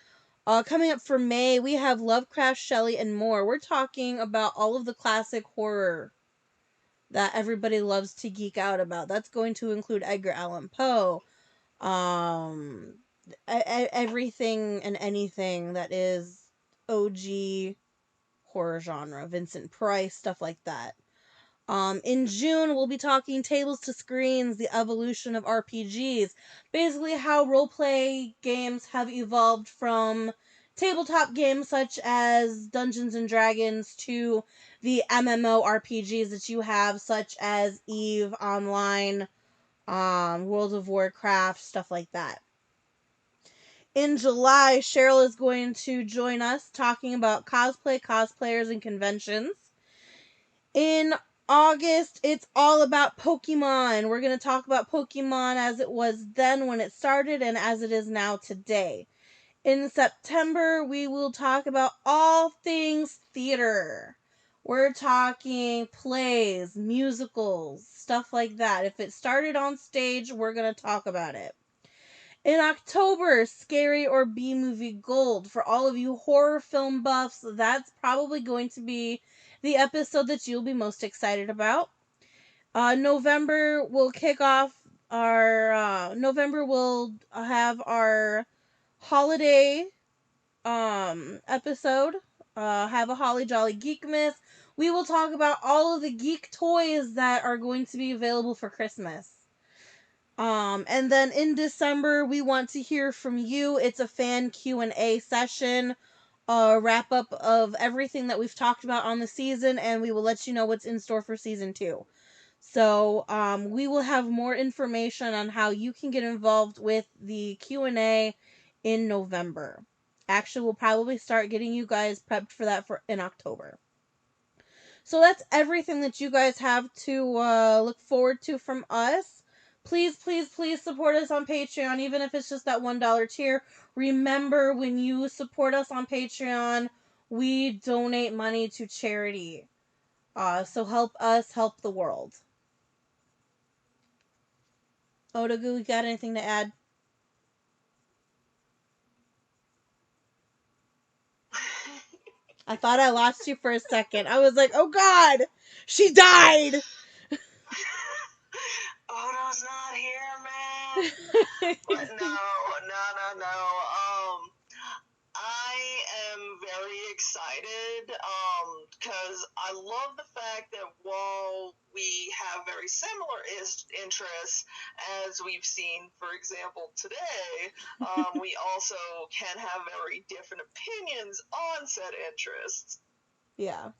Coming up for May, we have Lovecraft, Shelley, and more. We're talking about all of the classic horror that everybody loves to geek out about. That's going to include Edgar Allan Poe, um, everything and anything that is OG horror genre, Vincent Price, stuff like that. In June, we'll be talking Tables to Screens, the evolution of RPGs. Basically, how roleplay games have evolved from tabletop games such as Dungeons and Dragons to the MMORPGs that you have, such as EVE Online, World of Warcraft, stuff like that. In July, Cheryl is going to join us talking about cosplay, cosplayers, and conventions. In August, it's all about Pokemon. We're going to talk about Pokemon as it was then when it started and as it is now today. In September, we will talk about all things theater. We're talking plays, musicals, stuff like that. If it started on stage, we're going to talk about it. In October, Scary or B-Movie Gold. For all of you horror film buffs, that's probably going to be the episode that you'll be most excited about. November will kick off November will have our holiday episode. Have a Holly Jolly Geek Miss. We will talk about all of the geek toys that are going to be available for Christmas. And then in December, we want to hear from you. It's a fan Q&A session, a wrap up of everything that we've talked about on the season, and we will let you know what's in store for season 2. So, we will have more information on how you can get involved with the Q&A in November. Actually, we'll probably start getting you guys prepped for that in October. So that's everything that you guys have to look forward to from us. Please, please, please support us on Patreon, even if it's just that $1 tier. Remember, when you support us on Patreon, we donate money to charity. So help us help the world. Odogoo, you got anything to add? I thought I lost you for a second. I was like, oh God, she died! Odo's not here, man. But no. I am very excited because I love the fact that while we have very similar interests, as we've seen, for example, today, we also can have very different opinions on said interests. Yeah.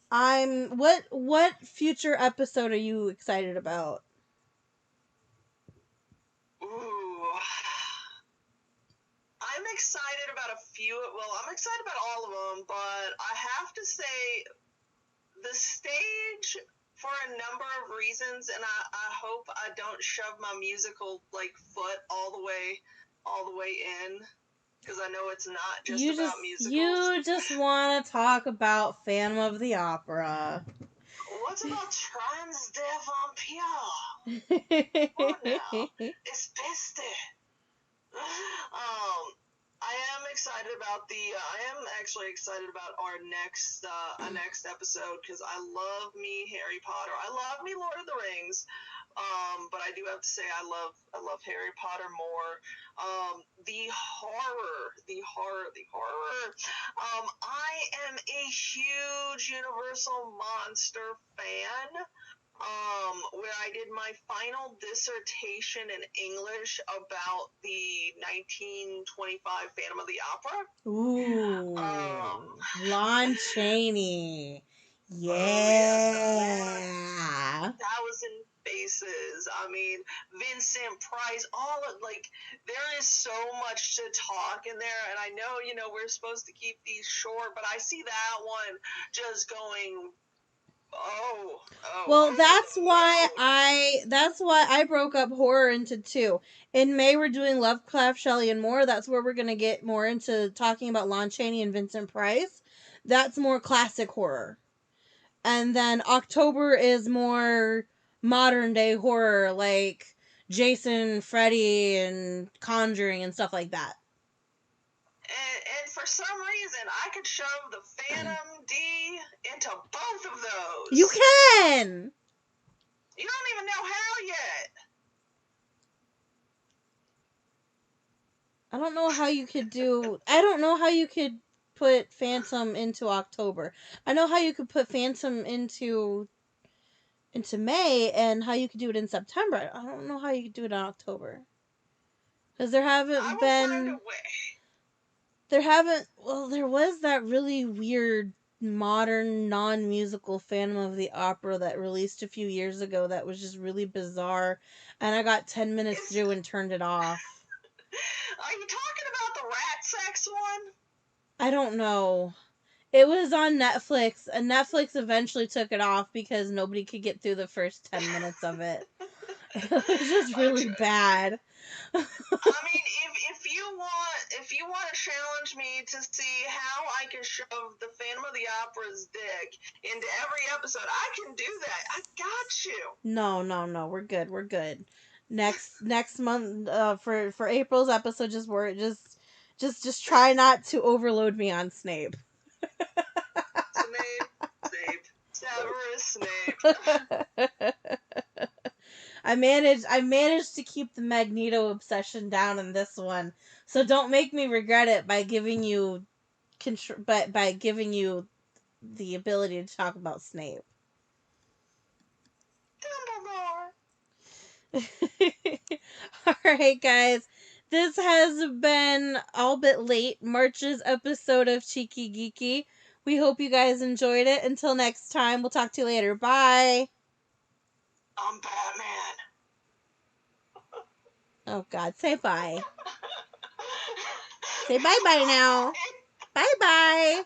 What future episode are you excited about? excited about a few. Well, I'm excited about all of them, but I have to say the stage, for a number of reasons, and I hope I don't shove my musical foot all the way in, because I know it's not just about musicals. You just want to talk about Phantom of the Opera. What about Trans de Vampire? What now? It's beste. I am excited about I am actually excited about our next episode, because I love me Harry Potter. I love me Lord of the Rings. But I do have to say I love Harry Potter more. The horror. I am a huge Universal Monster fan. Where I did my final dissertation in English about the 1925 Phantom of the Opera. Ooh, Lon Chaney. Yeah. Oh, yes, 1,000 Faces. I mean, Vincent Price. There is so much to talk in there, and I know, we're supposed to keep these short, but I see that one just going. Well, that's why I broke up horror into two. In May, we're doing Lovecraft, Shelley, and more. That's where we're gonna get more into talking about Lon Chaney and Vincent Price. That's more classic horror. And then October is more modern day horror, like Jason, Freddy, and Conjuring and stuff like that. And for some reason, I could shove the Phantom D into both of those. You can! You don't even know how yet. I don't know how you could put Phantom into October. I know how you could put Phantom into May, and how you could do it in September. I don't know how you could do it in October. Because there was that really weird modern non-musical Phantom of the Opera that released a few years ago that was just really bizarre, and I got 10 minutes through and turned it off. Are you talking about the rat sex one? I don't know. It was on Netflix, and Netflix eventually took it off because nobody could get through the first 10 minutes of it. It was just really bad. I mean, if you want to challenge me to see how I can shove the Phantom of the Opera's dick into every episode, I can do that. I got you. No, we're good. Next month, for April's episode, just try not to overload me on Snape. Snape, Severus Snape. I managed to keep the Magneto obsession down in this one, so don't make me regret it by giving you by giving you the ability to talk about Snape. Alright, guys. This has been all but late March's episode of Cheeky Geeky. We hope you guys enjoyed it. Until next time, we'll talk to you later. Bye. I'm Batman. Oh, God. Say bye. Say bye-bye now. Bye-bye.